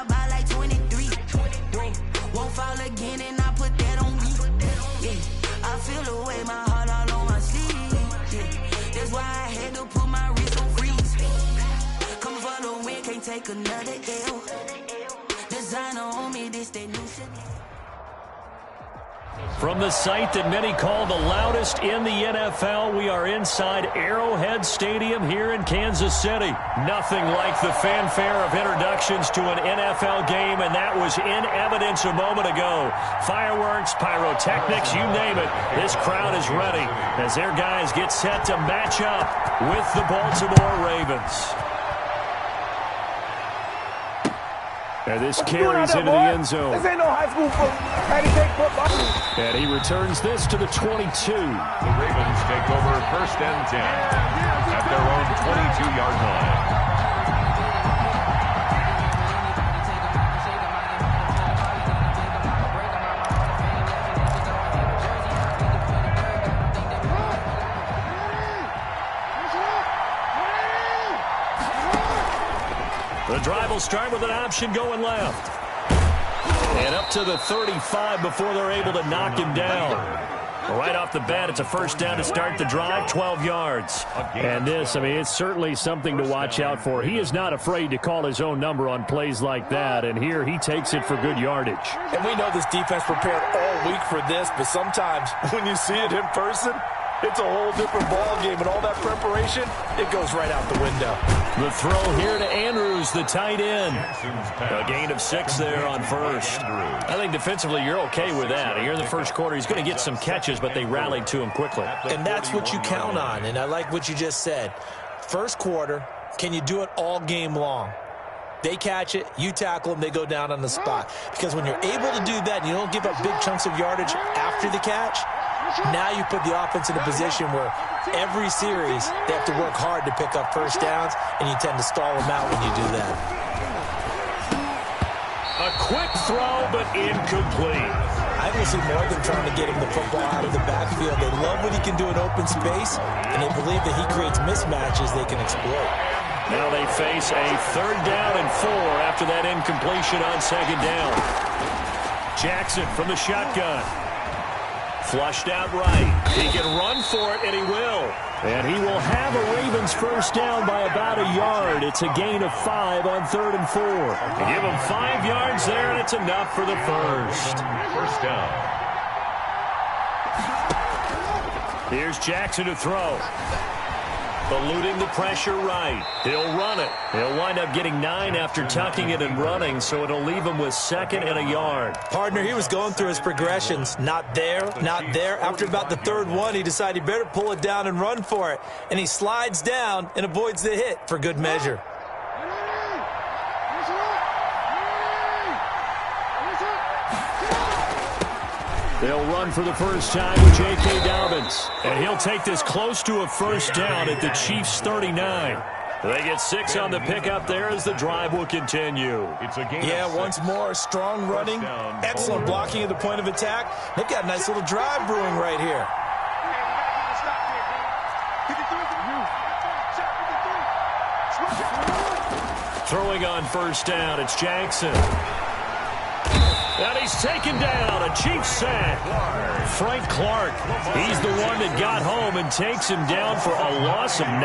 Speaker 9: buy like 23. Won't fall again and I put that on me, yeah. I feel the way, my heart all on my sleeve, yeah. That's why I had to put my wrist on freeze. Coming for the win, can't take another L. Designer on me, this that new shit.
Speaker 4: From the site that many call the loudest in the NFL, we are inside Arrowhead Stadium here in Kansas City. Nothing like the fanfare of introductions to an NFL game, and that was in evidence a moment ago. Fireworks, pyrotechnics, you name it. This crowd is ready as their guys get set to match up with the Baltimore Ravens. And this carries into the end zone.
Speaker 10: This ain't no high school football.
Speaker 4: And he returns this to the 22.
Speaker 5: The Ravens take over 1st and 10 at their own 22-yard line.
Speaker 4: The drive will start with an option going left. And up to the 35 before they're able to knock him down. Right off the bat, it's a first down to start the drive, 12 yards. And this, I mean, it's certainly something to watch out for. He is not afraid to call his own number on plays like that, and here he takes it for good yardage.
Speaker 6: And we know this defense prepared all week for this, but sometimes when you see it in person, it's a whole different ball game, and all that preparation, it goes right out the window.
Speaker 4: The throw here to Andrews, the tight end. A gain of 6 there on first. I think defensively you're okay with that. Here in the first quarter, he's going to get some catches, but they rallied to him quickly.
Speaker 6: And that's what you count on, and I like what you just said. First quarter, can you do it all game long? They catch it, you tackle them, they go down on the spot. Because when you're able to do that and you don't give up big chunks of yardage after the catch, now you put the offense in a position where every series they have to work hard to pick up first downs, and you tend to stall them out when you do that.
Speaker 4: A quick throw, but incomplete.
Speaker 6: I will see more than trying to get him the football out of the backfield. They love what he can do in open space, and they believe that he creates mismatches they can exploit.
Speaker 4: Now they face a 3rd down and 4 after that incompletion on 2nd down. Jackson from the shotgun. Flushed out right. He can run for it, and he will. And he will have a Ravens Ravens first down by about a yard. It's a gain of 5 on 3rd and 4. They give them 5 yards there, and it's enough for the first.
Speaker 5: First down.
Speaker 4: Here's Jackson to throw. Eluding the pressure right. He'll run it. He'll wind up getting 9 after tucking it and running, so it'll leave him with 2nd and a yard.
Speaker 6: Partner, he was going through his progressions. Not there, not there. After about the 3rd one, he decided he better pull it down and run for it. And he slides down and avoids the hit for good measure.
Speaker 4: They'll run for the first time with J.K. Dobbins. And he'll take this close to a first down at the Chiefs' 39. They get 6 on the pickup there as the drive will continue.
Speaker 6: Yeah, once more, strong running, excellent blocking at the point of attack. They've got a nice little drive brewing right here.
Speaker 4: Throwing on first down, it's Jackson. And he's taken down, a Chiefs sack. Frank Clark, he's the one that got home and takes him down for a loss of 9.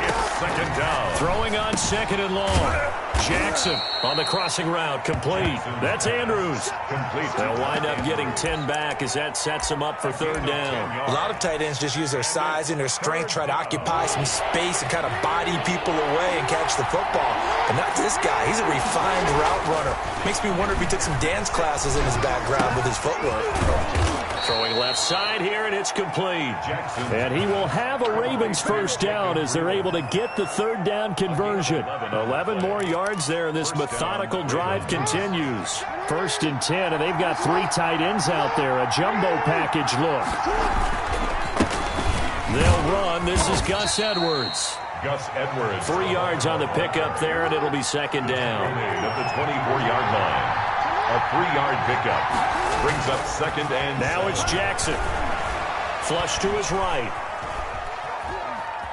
Speaker 5: It's 2nd down.
Speaker 4: Throwing on 2nd and long. Jackson on the crossing route, complete. That's Andrews.
Speaker 5: Complete.
Speaker 4: They'll wind up getting 10 back as that sets them up for 3rd down.
Speaker 6: A lot of tight ends just use their size and their strength, try to occupy some space and kind of body people away and catch the football. But not this guy. He's a refined route runner. Makes me wonder if he took some dance classes in his background with his footwork.
Speaker 4: Throwing left side here, and it's complete. And he will have a Ravens first down as they're able to get the 3rd down conversion. 11 more yards there, and this methodical drive continues. 1st and 10, and they've got 3 tight ends out there. A jumbo package look. They'll run. This is Gus Edwards.
Speaker 5: Gus Edwards.
Speaker 4: 3 yards on the pickup there, and it'll be 2nd down.
Speaker 5: At the 24-yard line. A 3-yard pickup. Brings up 2nd and
Speaker 4: now it's Jackson. Flush to his right.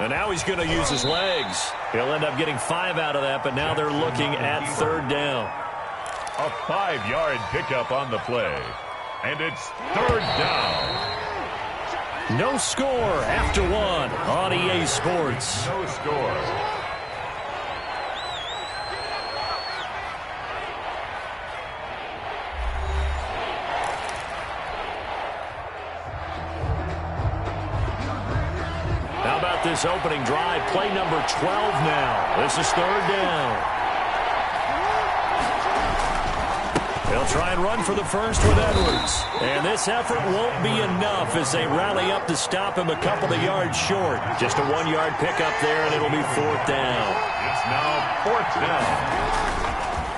Speaker 4: And now he's going to use his legs. He'll end up getting 5 out of that, but now they're looking at 3rd down.
Speaker 5: A 5-yard pickup on the play. And it's 3rd down.
Speaker 4: No score after 1 on EA Sports.
Speaker 5: No score.
Speaker 4: How about this opening drive? Play number 12 now. This is 3rd down. They'll try and run for the first with Edwards. And this effort won't be enough as they rally up to stop him a couple of yards short. Just a 1-yard pickup there, and it'll be 4th down.
Speaker 5: It's now 4th down.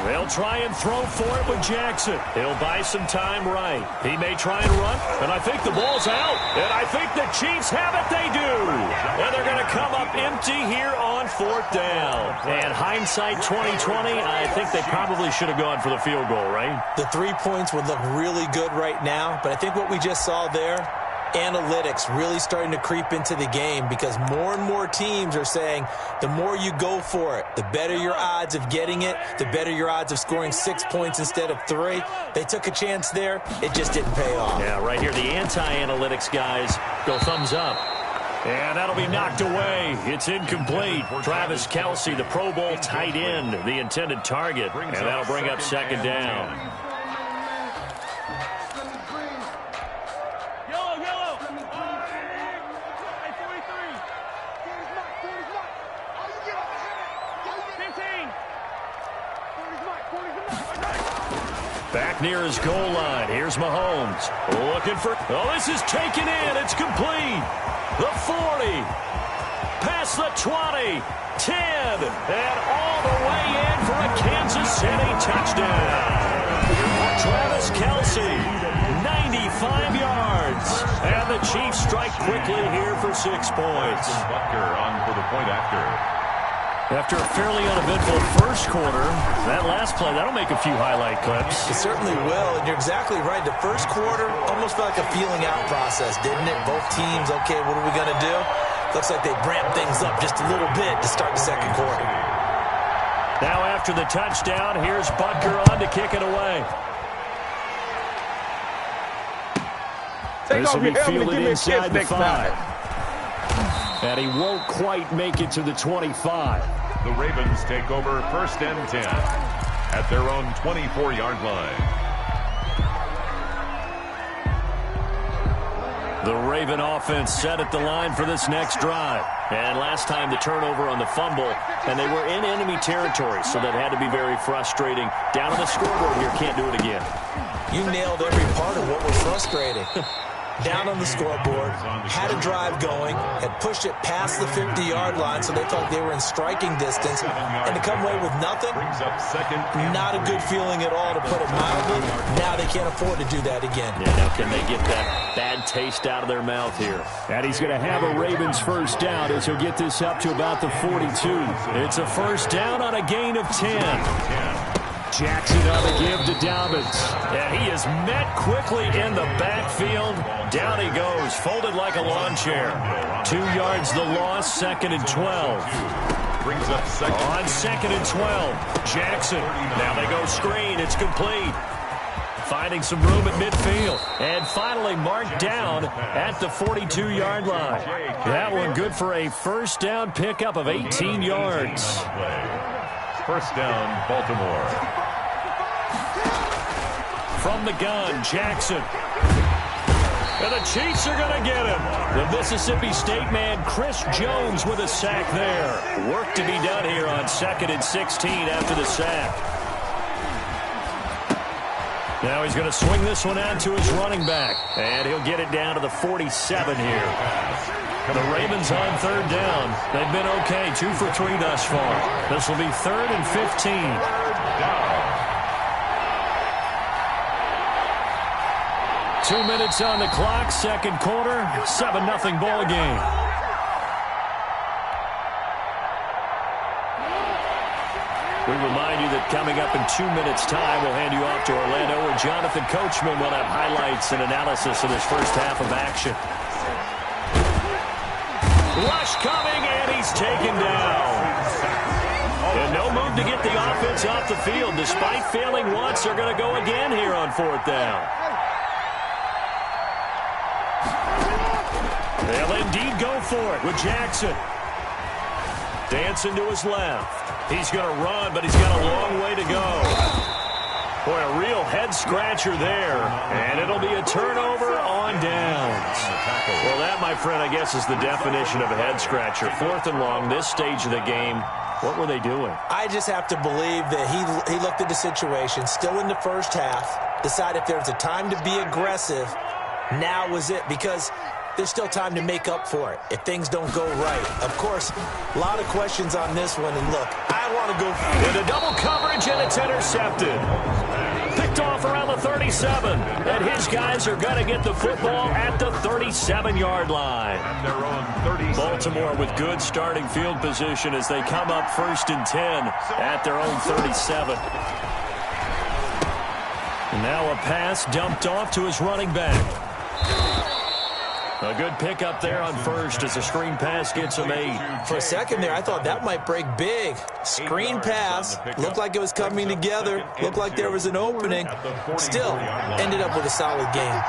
Speaker 4: They'll try and throw for it with Jackson. He'll buy some time right. He may try and run, and I think the ball's out. And I think the Chiefs have it. They do. And they're going to come up empty here on 4th down. And hindsight 2020, I think they probably should have gone for the field goal, right?
Speaker 6: The 3 points would look really good right now, but I think what we just saw there, analytics really starting to creep into the game because more and more teams are saying the more you go for it, the better your odds of getting it, the better your odds of scoring 6 points instead of 3. They took a chance there. It just didn't pay off.
Speaker 4: Yeah, right here, the anti-analytics guys go thumbs up. And that'll be knocked away. It's incomplete. Travis Kelce, the Pro Bowl tight end, the intended target. And that'll bring up 2nd down. Back near his goal line. Here's Mahomes. Looking for... Oh, this is taken in. It's complete. The 40. Past the 20. 10. And all the way in for a Kansas City touchdown. Travis Kelce, 95 yards. And the Chiefs strike quickly here for 6 points.
Speaker 5: Butker on for the point after.
Speaker 4: After a fairly uneventful first quarter, that last play, that'll make a few highlight clips.
Speaker 6: It certainly will, and you're exactly right. The first quarter almost felt like a feeling out process, didn't it? Both teams, okay, what are we going to do? Looks like they ramped things up just a little bit to start the second quarter.
Speaker 4: Now after the touchdown, here's Butker on to kick it away.
Speaker 10: Take off your helmet and give me a kiss next time.
Speaker 8: And he won't quite make it to the 25.
Speaker 5: The Ravens take over 1st and 10 at their own 24-yard line.
Speaker 4: The Raven offense set at the line for this next drive. And last time the turnover on the fumble, and they were in enemy territory, so that had to be very frustrating. Down on the scoreboard here, can't do it again.
Speaker 6: You nailed every part of what was frustrating. Down on the scoreboard, had a drive going, had pushed it past the 50-yard line, so they felt they were in striking distance, and to come away with nothing, not a good feeling at all, to put it mildly. Now they can't afford to do that again.
Speaker 4: Yeah, now can they get that bad taste out of their mouth here?
Speaker 8: And he's going to have a Ravens first down as he'll get this up to about the 42.
Speaker 4: It's a first down on a gain of 10.
Speaker 8: Jackson on the give to Dobbins.
Speaker 4: And he is met quickly in the backfield. Down he goes, folded like a lawn chair. 2 yards the loss, 2nd and 12.
Speaker 5: Brings up second.
Speaker 4: On 2nd and 12, Jackson. Now they go screen, it's complete. Finding some room at midfield. And finally marked down at the 42-yard line. That one good for a first down pickup of 18 yards.
Speaker 5: First down, Baltimore.
Speaker 4: From the gun, Jackson. And the Chiefs are going to get him. The Mississippi State man, Chris Jones, with a sack there. Work to be done here on 2nd and 16 after the sack. Now he's going to swing this one out to his running back. And he'll get it down to the 47 here. The Ravens on 3rd down. They've been okay, 2 for 3 thus far. This will be 3rd and 15. 2 minutes on the clock, 2nd quarter, 7-0 ball game. We remind you that coming up in 2 minutes' time, we'll hand you off to Orlando, where Jonathan Coachman will have highlights and analysis of this first half of action. Rush coming, and he's taken down. And no move to get the offense off the field. Despite failing once, they're going to go again here on 4th down. They'll indeed go for it with Jackson. Dancing to his left. He's going to run, but he's got a long way to go. Boy, a real head-scratcher there. And it'll be a turnover on downs. Well, that, my friend, I guess is the definition of a head-scratcher. 4th and long, this stage of the game. What were they doing?
Speaker 6: I just have to believe that he looked at the situation, still in the first half, decided if there's a time to be aggressive, now was it, because there's still time to make up for it if things don't go right. Of course, a lot of questions on this one, and look, I want to go
Speaker 4: into double coverage, and it's intercepted. Picked off around the 37, and his guys are going to get the football at the 37-yard line. Baltimore with good starting field position as they come up 1st and 10 at their own 37. And now a pass dumped off to his running back. A good pickup there on 1st as a screen pass gets him 8.
Speaker 6: For a second there, I thought that might break big. Screen pass. Looked like it was coming together. Looked like there was an opening. Still, ended up with a solid game.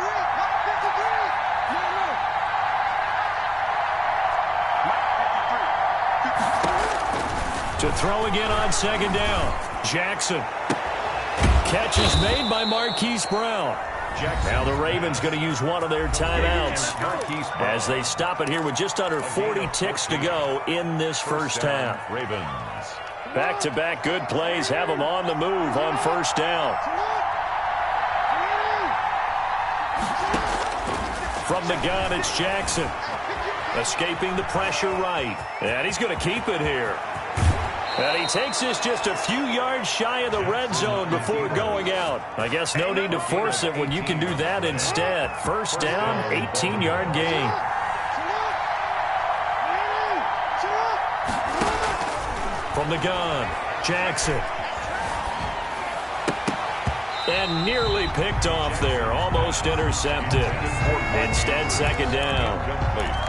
Speaker 4: To throw again on 2nd down. Jackson. Catch is made by Marquise Brown. Now the Ravens going to use one of their timeouts as they stop it here with just under 40 ticks to go in this first half. Back-to-back good plays have them on the move on 1st down. From the gun, it's Jackson. Escaping the pressure right. And he's going to keep it here. And he takes this just a few yards shy of the red zone before going out. I guess no need to force it when you can do that instead. 1st down, 18-yard gain. From the gun, Jackson. And nearly picked off there. Almost intercepted. Instead, 2nd down.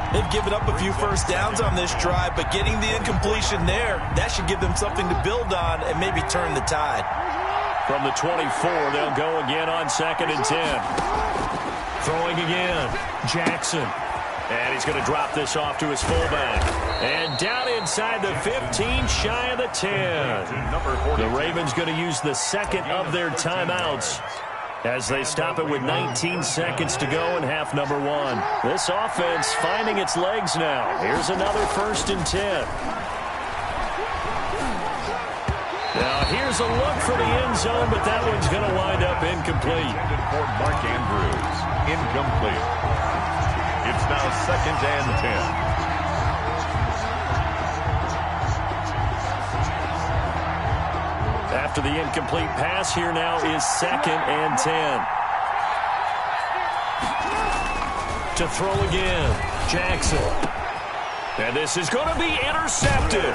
Speaker 7: They've given up a few first downs on this drive, but getting the incompletion there, that should give them something to build on and maybe turn the tide.
Speaker 4: From the 24, they'll go again on 2nd and 10. Throwing again, Jackson. And he's going to drop this off to his fullback. And down inside the 15, shy of the 10. The Ravens going to use the second of their timeouts as they stop it with 19 seconds to go in half number 1. This offense finding its legs now. Here's another 1st and 10. Now here's a look for the end zone, but that one's going to wind up incomplete.
Speaker 5: For Mark Andrews, incomplete. It's now 2nd and 10.
Speaker 4: After the incomplete pass, here now is 2nd and 10. To throw again, Jackson. And this is going to be intercepted.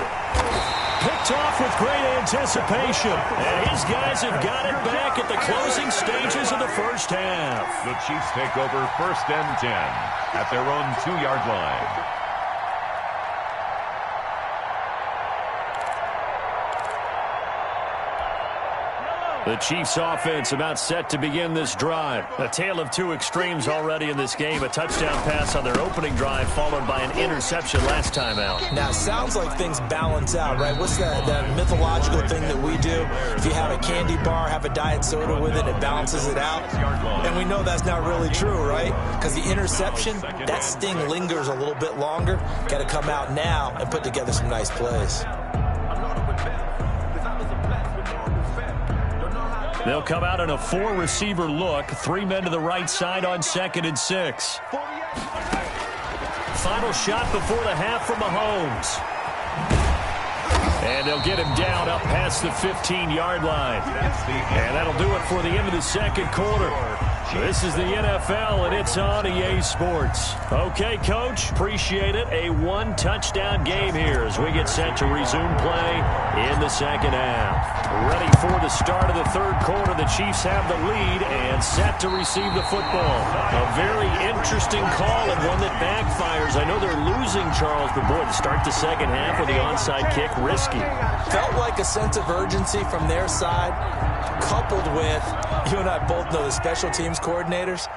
Speaker 4: Picked off with great anticipation. And his guys have got it back at the closing stages of the first half.
Speaker 5: The Chiefs take over 1st and 10 at their own 2-yard line.
Speaker 4: The Chiefs offense about set to begin this drive. A tale of two extremes already in this game. A touchdown pass on their opening drive followed by an interception last time out.
Speaker 6: Now, it sounds like things balance out, right? What's that mythological thing that we do? If you have a candy bar, have a diet soda with it, it balances it out. And we know that's not really true, right? Because the interception, that sting lingers a little bit longer. Got to come out now and put together some nice plays.
Speaker 4: They'll come out in a 4-receiver look. 3 men to the right side on 2nd and 6. Final shot before the half from Mahomes. And they'll get him down up past the 15-yard line. And that'll do it for the end of the second quarter. This is the NFL, and it's on EA Sports. Okay, Coach, appreciate it. A 1-touchdown game here as we get set to resume play in the second half. Ready for the start of the third quarter. The Chiefs have the lead and set to receive the football. A very interesting call and one that backfires. I know they're losing, Charles, but boy, to start the second half with the onside kick, risky.
Speaker 6: Felt like a sense of urgency from their side, coupled with, you and I both know the special teams coordinators,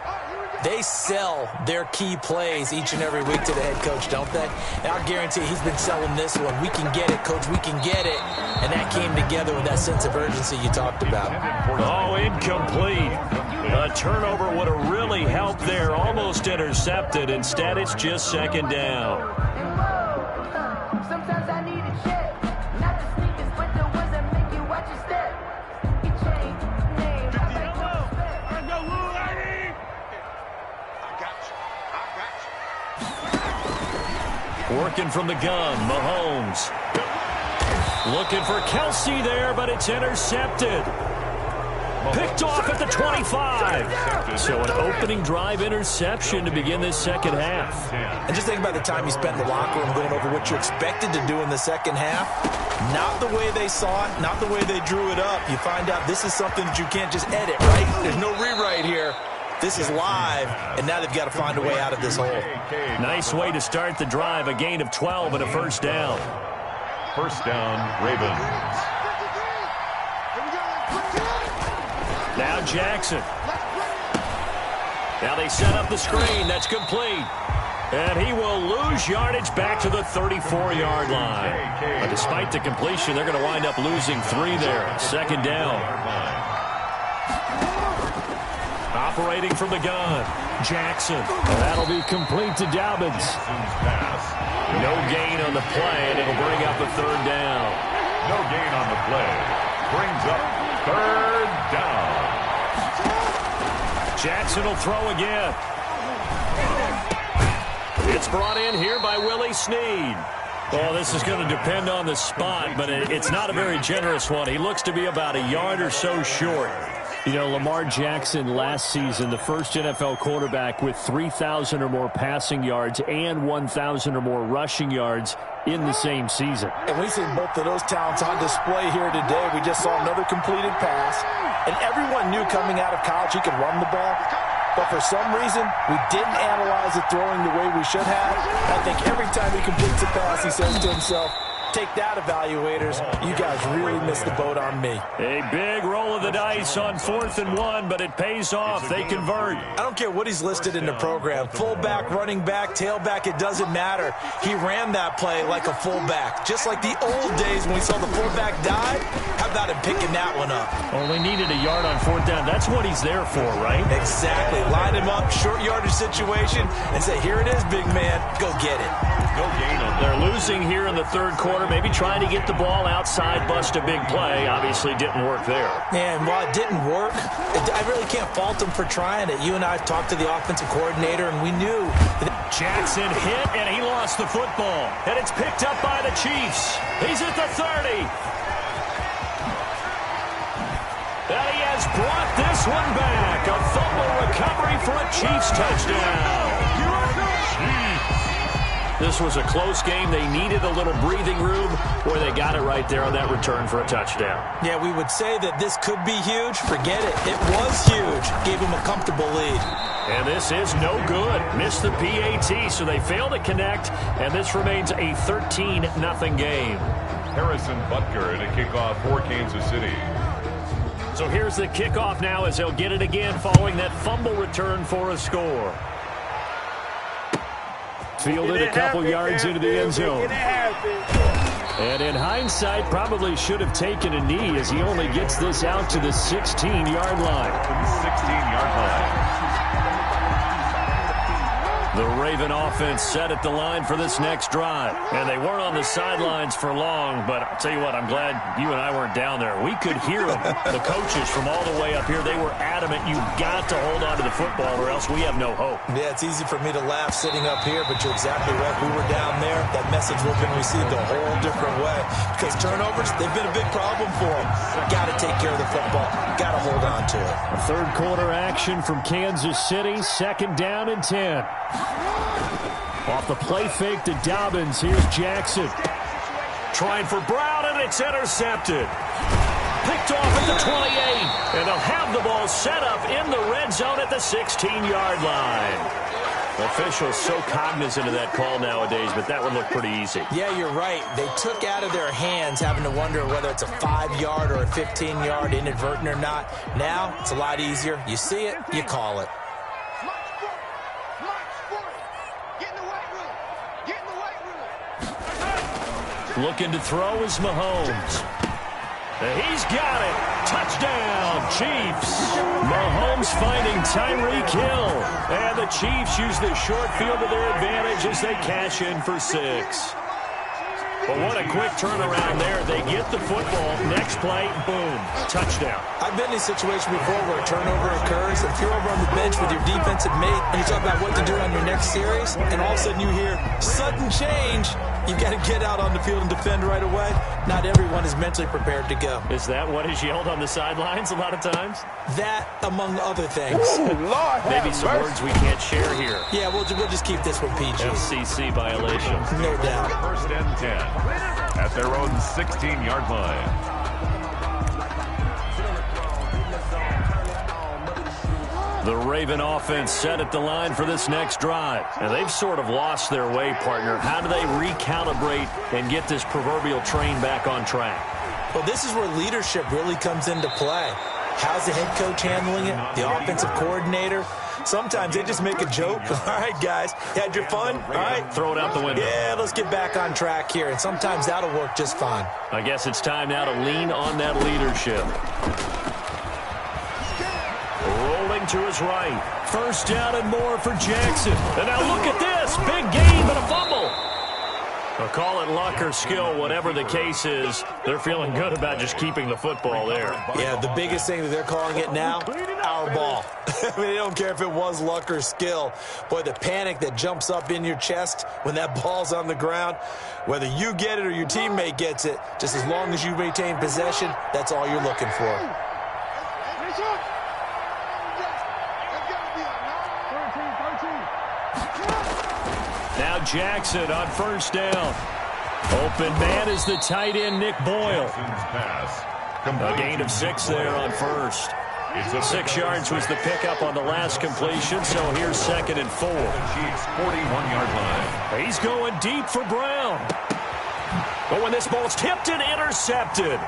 Speaker 6: they sell their key plays each and every week to the head coach, don't they? And I'll guarantee he's been selling this one. We can get it, Coach, we can get it. And that came together with that sense of urgency you talked about.
Speaker 4: Oh, incomplete. A turnover would have really helped there. Almost intercepted. Instead, it's just 2nd down.
Speaker 11: Sometimes I need a check. Not the sneakers, but the ones that make you watch your step. You change name.
Speaker 4: Working from the gun, Mahomes. Looking for Kelsey there, but it's intercepted. Picked off at the 25. So an opening drive interception to begin this second half.
Speaker 6: And just think about the time you spent in the locker room going over what you expected to do in the second half. Not the way they saw it, not the way they drew it up. You find out this is something that you can't just edit, right? There's no rewrite here. This is live, and now they've got to find a way out of this hole.
Speaker 4: Nice way to start the drive. A gain of 12 and a first down.
Speaker 5: First down, Ravens.
Speaker 4: Now Jackson. Now they set up the screen. That's complete. And he will lose yardage back to the 34-yard line. But despite the completion, they're going to wind up losing 3 there. 2nd down. Operating from the gun, Jackson. That'll be complete to Dobbins. No gain on the play, and it'll bring up a 3rd down.
Speaker 5: No gain on the play. Brings up 3rd down.
Speaker 4: Jackson will throw again. It's brought in here by Willie Snead. Well, this is going to depend on the spot, but it's not a very generous one. He looks to be about a yard or so short.
Speaker 8: You know, Lamar Jackson last season, the first NFL quarterback with 3,000 or more passing yards and 1,000 or more rushing yards in the same season.
Speaker 6: And we see both of those talents on display here today. We just saw another completed pass. And everyone knew coming out of college he could run the ball. But for some reason, we didn't analyze it throwing the way we should have. I think every time he completes a pass, he says to himself, Take that, evaluators. You guys really missed the boat on me.
Speaker 4: A big roll of the dice on 4th and 1, but it pays off. They convert.
Speaker 6: I don't care what he's listed in the program. Fullback, running back, tailback, it doesn't matter. He ran that play like a fullback, just like the old days when we saw the fullback dive. How about him picking that one up?
Speaker 4: Only needed a yard on 4th down. That's what he's there for, right?
Speaker 6: Exactly. Line him up, short yardage situation, and say, here it is, big man. Go get it.
Speaker 5: No gain on
Speaker 4: They're losing here in the 3rd quarter, maybe trying to get the ball outside, bust a big play. Obviously didn't work there.
Speaker 6: And while it didn't work, I really can't fault him for trying it. You and I talked to the offensive coordinator, and we knew.
Speaker 4: Jackson hit, and he lost the football. And it's picked up by the Chiefs. He's at the 30. And he has brought this one back. A fumble recovery for a Chiefs touchdown. This was a close game. They needed a little breathing room. Boy, they got it right there on that return for a touchdown.
Speaker 6: Yeah, we would say that this could be huge. Forget it. It was huge. Gave him a comfortable lead.
Speaker 4: And this is no good. Missed the PAT, so they fail to connect, and this remains a 13-0 game.
Speaker 5: Harrison Butker in a kickoff for Kansas City.
Speaker 4: So here's the kickoff now as they'll get it again following that fumble return for a score. Fielded a couple yards into the end zone. And in hindsight, probably should have taken a knee as he only gets this out to the 16-yard line.
Speaker 5: 16-yard line.
Speaker 4: The Raven offense set at the line for this next drive. And they weren't on the sidelines for long, but I'll tell you what, I'm glad you and I weren't down there. We could hear them, the coaches from all the way up here. They were adamant, you've got to hold on to the football or else we have no hope.
Speaker 6: Yeah, it's easy for me to laugh sitting up here, but you're exactly right. We were down there. That message would have been received a whole different way. Because turnovers, they've been a big problem for them. Got to take care of the football. Got to hold on to it.
Speaker 4: A 3rd quarter action from Kansas City. 2nd down and 10. Off the play fake to Dobbins. Here's Jackson. Trying for Brown, and it's intercepted. Picked off at the 28. And they'll have the ball set up in the red zone at the 16-yard line. Officials so cognizant of that call nowadays, but that would look pretty easy.
Speaker 6: Yeah, you're right. They took out of their hands having to wonder whether it's a 5-yard or a 15-yard, inadvertent or not. Now, it's a lot easier. You see it, you call it.
Speaker 4: Looking to throw is Mahomes. He's got it. Touchdown, Chiefs. Mahomes finding Tyreek Hill. And the Chiefs use the short field to their advantage as they cash in for 6. But what a quick turnaround there. They get the football. Next play, boom, touchdown.
Speaker 6: I've been in a situation before where a turnover occurs. If you're over on the bench with your defensive mate and you talk about what to do on your next series, and all of a sudden you hear sudden change, you've got to get out on the field and defend right away. Not everyone is mentally prepared to go.
Speaker 4: Is that what is yelled on the sidelines a lot of times?
Speaker 6: That, among other things.
Speaker 10: Ooh, Lord,
Speaker 4: maybe some words we can't share here.
Speaker 6: Yeah, we'll just keep this one PG.
Speaker 4: FCC violation.
Speaker 6: No doubt.
Speaker 5: 1st and 10 at their own 16-yard line.
Speaker 4: The Raven offense set at the line for this next drive. And they've sort of lost their way, partner. How do they recalibrate and get this proverbial train back on track?
Speaker 6: Well, this is where leadership really comes into play. How's the head coach handling it? The offensive coordinator? Sometimes they just make a joke. All right, guys, had your fun? All right.
Speaker 4: Throw it out the window.
Speaker 6: Yeah, let's get back on track here. And sometimes that'll work just fine.
Speaker 4: I guess it's time now to lean on that leadership. Rolling to his right. 1st down and more for Jackson. And now look at this. Big gain, but a fumble. I'll call it luck or skill, whatever the case is. They're feeling good about just keeping the football there.
Speaker 6: Yeah, the biggest thing that they're calling it now, our ball. I mean, they don't care if it was luck or skill. Boy, the panic that jumps up in your chest when that ball's on the ground, whether you get it or your teammate gets it, just as long as you maintain possession, that's all you're looking for.
Speaker 4: Now Jackson on 1st down. Open man is the tight end, Nick Boyle. A gain of 6 there on 1st. 6 yards was the pickup on the last completion, so here's 2nd and 4.
Speaker 5: Chiefs 41-yard line.
Speaker 4: He's going deep for Brown. Oh, and this ball's tipped and intercepted.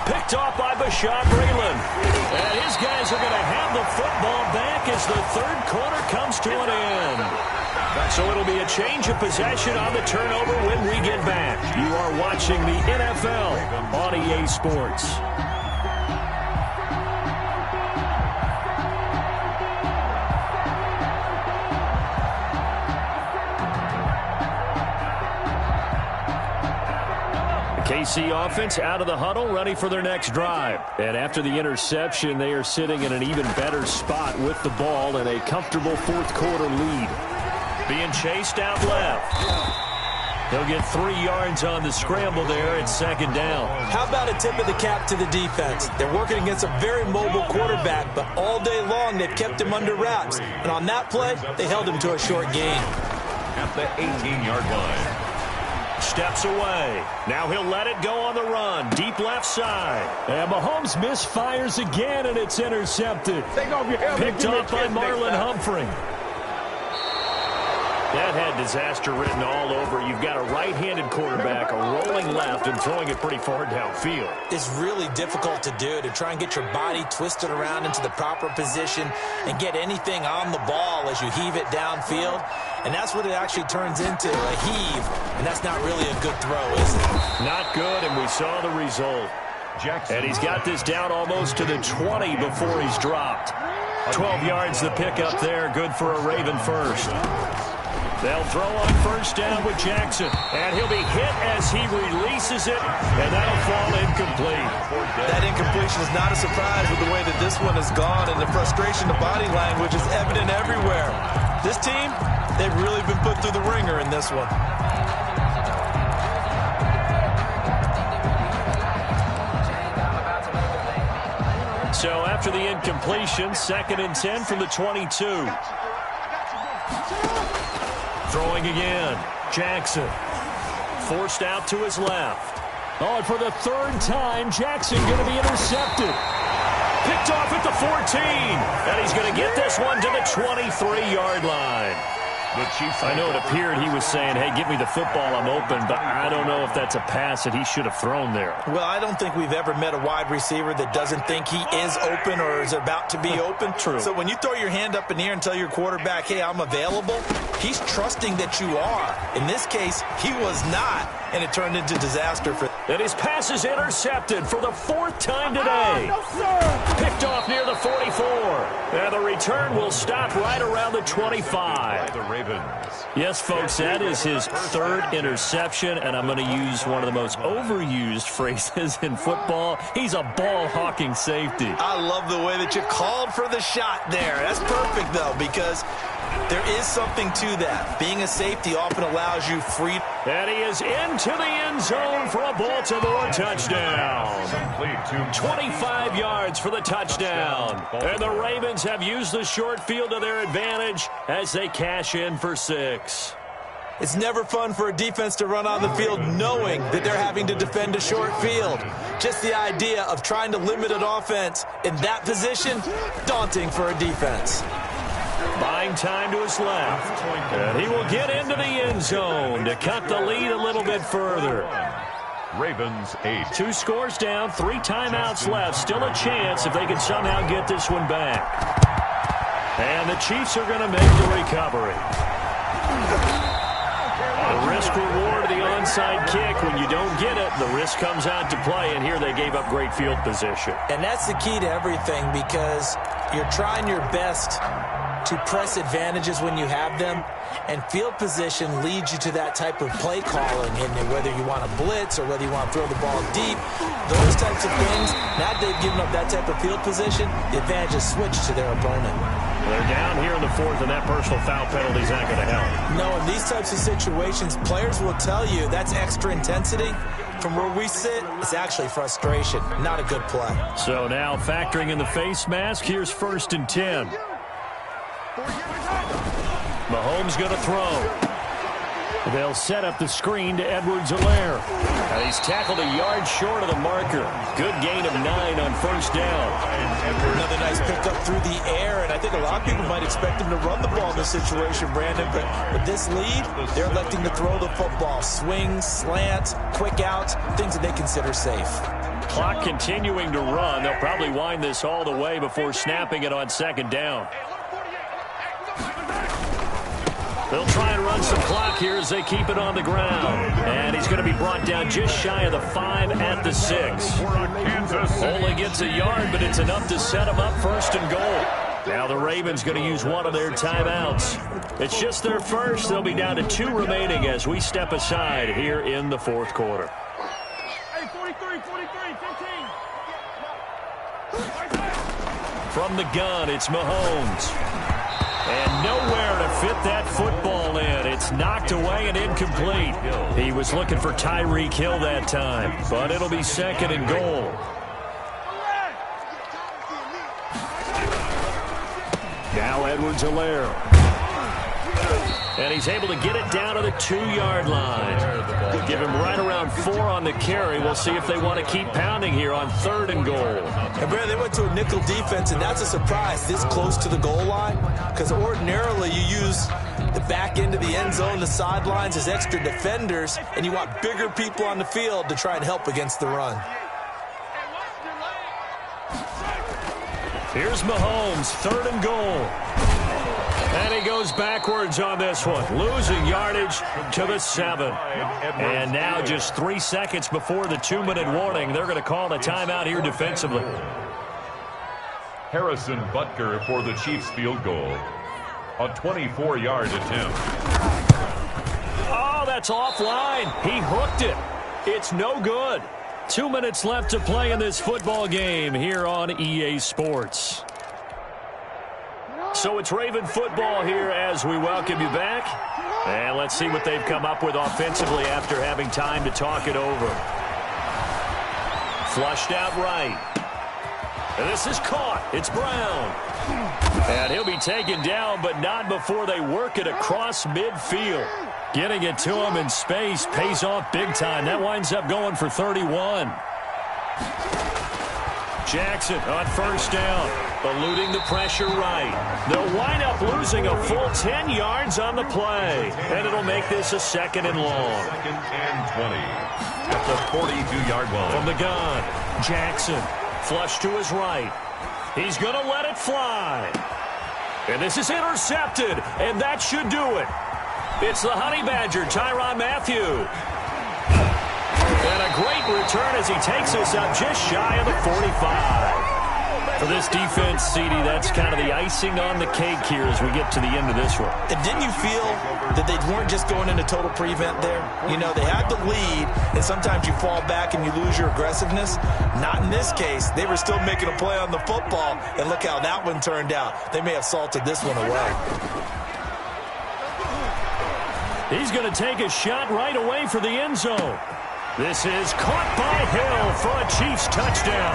Speaker 4: Picked off by Bashaud Breeland. And his guys are going to have the football back as the third quarter comes to an end. So it'll be a change of possession on the turnover when we get back. You are watching the NFL on EA Sports. KC offense out of the huddle, ready for their next drive. And after the interception, they are sitting in an even better spot with the ball and a comfortable fourth quarter lead. Being chased out left. He'll get 3 yards on the scramble there at second down.
Speaker 6: How about a tip of the cap to the defense? They're working against a very mobile quarterback, but all day long they've kept him under wraps. And on that play, they held him to a short gain.
Speaker 5: At the 18-yard line.
Speaker 4: Steps away. Now he'll let it go on the run. Deep left side.
Speaker 8: And Mahomes misfires again, and it's intercepted.
Speaker 4: Picked off by Marlon Humphrey. That had disaster written all over. You've got a right-handed quarterback, a rolling left, and throwing it pretty far downfield.
Speaker 6: It's really difficult to do, to try and get your body twisted around into the proper position and get anything on the ball as you heave it downfield. And that's what it actually turns into, a heave. And that's not really a good throw, is it?
Speaker 4: Not good, and we saw the result. And he's got this down almost to the 20 before he's dropped. 12 yards the pickup there, good for a Raven first. They'll throw on first down with Jackson. And he'll be hit as he releases it, and that'll fall incomplete.
Speaker 7: That incompletion is not a surprise with the way that this one has gone, and the frustration, the body language is evident everywhere. This team, they've really been put through the ringer in this one.
Speaker 4: So after the incompletion, 2nd and 10 from the 22. Throwing again. Jackson. Forced out to his left.
Speaker 8: Oh, and for the third time, Jackson going to be intercepted.
Speaker 4: Picked off at the 14. And he's going to get this one to the 23-yard line. I know it appeared he was saying, hey, give me the football, I'm open, but I don't know if that's a pass that he should have thrown there.
Speaker 6: Well, I don't think we've ever met a wide receiver that doesn't think he is open or is about to be open.
Speaker 4: True.
Speaker 6: So when you throw your hand up in the air and tell your quarterback, hey, I'm available, he's trusting that you are. In this case, he was not, and it turned into disaster for.
Speaker 4: And his pass is intercepted for the 4th time today.
Speaker 10: No, sir.
Speaker 4: Picked off near the 44. And the return will stop right around the 25.
Speaker 5: The Ravens.
Speaker 4: Yes, folks, that is his 3rd interception, and I'm going to use one of the most overused phrases in football. He's a ball-hawking safety.
Speaker 6: I love the way that you called for the shot there. That's perfect, though, because there is something to that. Being a safety often allows you free.
Speaker 4: And he is into the end zone for a Baltimore touchdown. 25 yards for the touchdown. And the Ravens have used the short field to their advantage as they cash in for 6.
Speaker 6: It's never fun for a defense to run on the field knowing that they're having to defend a short field. Just the idea of trying to limit an offense in that position, daunting for a defense.
Speaker 4: Buying time to his left. And he will get into the end zone to cut the lead a little bit further.
Speaker 5: Ravens 8.
Speaker 4: 2 scores down, 3 timeouts left. Still a chance if they can somehow get this one back. And the Chiefs are going to make the recovery. The risk-reward of the onside kick. When you don't get it, the risk comes out to play, and here they gave up great field position.
Speaker 6: And that's the key to everything, because you're trying your best to press advantages when you have them, and field position leads you to that type of play calling, and whether you want to blitz or whether you want to throw the ball deep, those types of things. Now that they've given up that type of field position, the advantage is switched to their opponent.
Speaker 4: They're down here in the 4th, and that personal foul penalty is not going to help.
Speaker 6: No, in these types of situations, players will tell you that's extra intensity. From where we sit, it's actually frustration, not a good play.
Speaker 4: So now factoring in the face mask, here's 1st and 10. Mahomes going to throw. They'll set up the screen to Edwards-Helaire. He's tackled a yard short of the marker. Good gain of 9 on first down.
Speaker 6: Another nice pickup through the air, and I think a lot of people might expect him to run the ball in this situation, Brandon, but with this lead, they're electing to throw the football. Swings, slants, quick outs, things that they consider safe.
Speaker 4: Clock continuing to run. They'll probably wind this all the way before snapping it on second down. They'll try and run some clock here as they keep it on the ground. And he's going to be brought down just shy of the 5 at the 6. Only gets a yard, but it's enough to set him up first and goal. Now the Ravens going to use one of their timeouts. It's just their first. They'll be down to 2 remaining as we step aside here in the fourth quarter.
Speaker 1: Hey, 43, 15.
Speaker 4: From the gun, it's Mahomes. And nowhere to fit that football in. It's knocked away and incomplete. He was looking for Tyreek Hill that time, but it'll be second and goal. Now Edwards-Helaire. And he's able to get it down to the 2-yard line. Give him right around 4 on the carry. We'll see if they want to keep pounding here on 3rd and goal.
Speaker 6: And Brad, they went to a nickel defense, and that's a surprise this close to the goal line, because ordinarily you use the back end of the end zone, the sidelines as extra defenders, and you want bigger people on the field to try and help against the run.
Speaker 4: Here's Mahomes, 3rd and goal. And he goes backwards on this one, losing yardage to the 7. And now just 3 seconds before the 2-minute warning, they're going to call a timeout here defensively.
Speaker 5: Harrison Butker for the Chiefs field goal. A 24-yard attempt.
Speaker 4: Oh, that's offline. He hooked it. It's no good. 2 minutes left to play in this football game here on EA Sports. So it's Raven football here as we welcome you back. And let's see what they've come up with offensively after having time to talk it over. Flushed out right. And this is caught. It's Brown. And he'll be taken down, but not before they work it across midfield. Getting it to him in space pays off big time. That winds up going for 31. Jackson on first down, eluding the pressure right. They'll wind up losing a full 10 yards on the play, and it'll make this a 2nd and long.
Speaker 5: 2nd and 20 at the 42-yard line.
Speaker 4: From the gun, Jackson, flush to his right. He's going to let it fly. And this is intercepted, and that should do it. It's the Honey Badger, Tyrann Mathieu. And a great return as he takes us up just shy of the 45. For this defense, CD, that's kind of the icing on the cake here as we get to the end of this one.
Speaker 6: And didn't you feel that they weren't just going into total prevent there? You know, they had the lead, and sometimes you fall back and you lose your aggressiveness. Not in this case. They were still making a play on the football, and look how that one turned out. They may have salted this one away.
Speaker 4: He's going to take a shot right away for the end zone. This is caught by Hill for a Chiefs touchdown.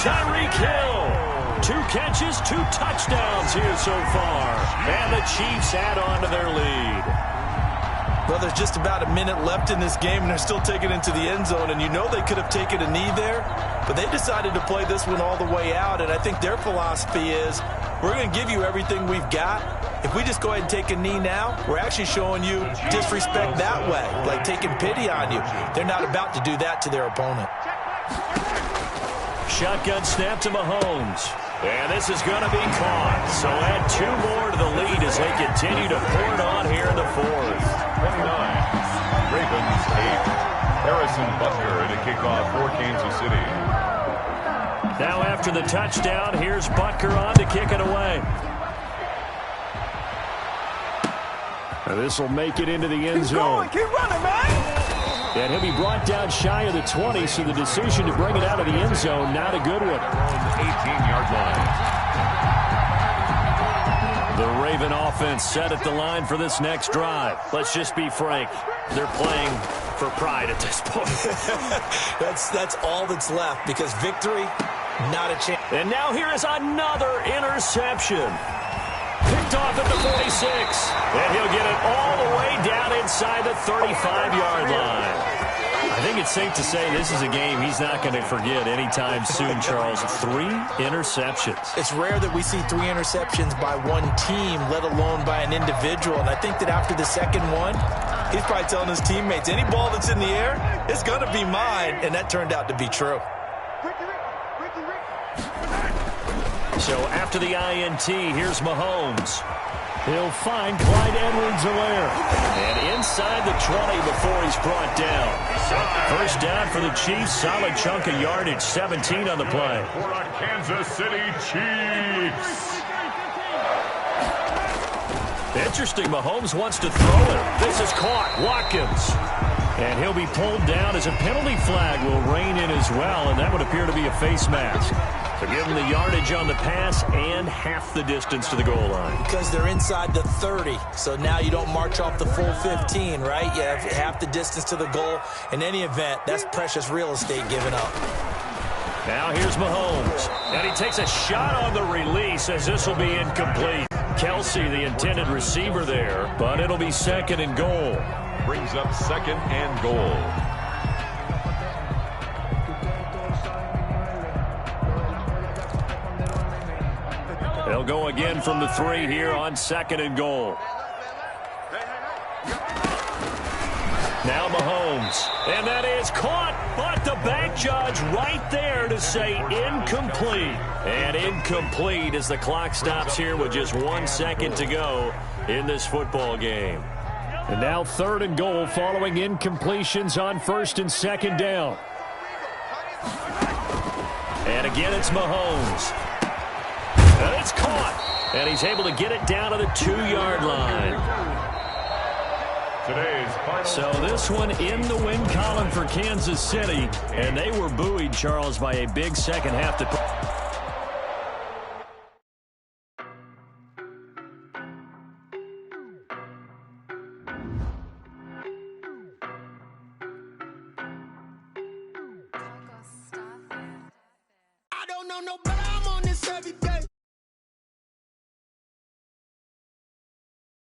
Speaker 4: Tyreek Hill, 2 catches, 2 touchdowns here so far. And the Chiefs add on to their lead.
Speaker 6: Well, there's just about a minute left in this game, and they're still taking it into the end zone. And you know they could have taken a knee there, but they decided to play this one all the way out. And I think their philosophy is, we're going to give you everything we've got. If we just go ahead and take a knee now, we're actually showing you disrespect that way, like taking pity on you. They're not about to do that to their opponent.
Speaker 4: Shotgun snap to Mahomes. And this is going to be caught. So add 2 more to the lead as they continue to pour it on here in the 4th.
Speaker 5: 29. Ravens 8. Harrison Butker in a kickoff for Kansas City.
Speaker 4: Now after the touchdown, here's Butker on to kick it away. This will make it into the end zone.
Speaker 10: Keep running, man.
Speaker 4: And he'll be brought down shy of the 20, so the decision to bring it out of the end zone, not a good one.
Speaker 5: 18-yard line.
Speaker 4: The Raven offense set at the line for this next drive. Let's just be frank. They're playing for pride at this point.
Speaker 6: That's all that's left, because victory, not a chance.
Speaker 4: And now here is another interception. Picked picked off at the 46. And he'll get it all the way down inside the 35-yard line. I think it's safe to say this is a game he's not going to forget anytime soon, Charles. 3 interceptions.
Speaker 6: It's rare that we see 3 interceptions by one team, let alone by an individual. And I think that after the second one, he's probably telling his teammates, any ball that's in the air, it's going to be mine. And that turned out to be true.
Speaker 4: So after the INT, here's Mahomes. He'll find Clyde Edwards-Helaire. And inside the 20 before he's brought down. First down for the Chiefs. Solid chunk of yardage. 17 on the play.
Speaker 5: For the Kansas City Chiefs.
Speaker 4: Interesting. Mahomes wants to throw it. This is caught. Watkins. And he'll be pulled down as a penalty flag will rein in as well. And that would appear to be a face mask. So give him the yardage on the pass and half the distance to the goal line.
Speaker 6: Because they're inside the 30, so now you don't march off the full 15, right? You have half the distance to the goal. In any event, that's precious real estate given up.
Speaker 4: Now here's Mahomes. And he takes a shot on the release as this will be incomplete. Kelsey, the intended receiver there, but it'll be second and goal.
Speaker 5: Brings up second and goal.
Speaker 4: They'll go again from the 3 here on second and goal. Now Mahomes. And that is caught, but the back judge right there to say incomplete. And incomplete as the clock stops here with just 1 second to go in this football game.
Speaker 8: And now 3rd and goal following incompletions on 1st and 2nd down.
Speaker 4: And again it's Mahomes. And it's caught. And he's able to get it down to the 2-yard line.
Speaker 5: Today's final.
Speaker 4: So this one in the win column for Kansas City. And they were buoyed, Charles, by a big second half to...
Speaker 11: I don't know no better, I'm on this every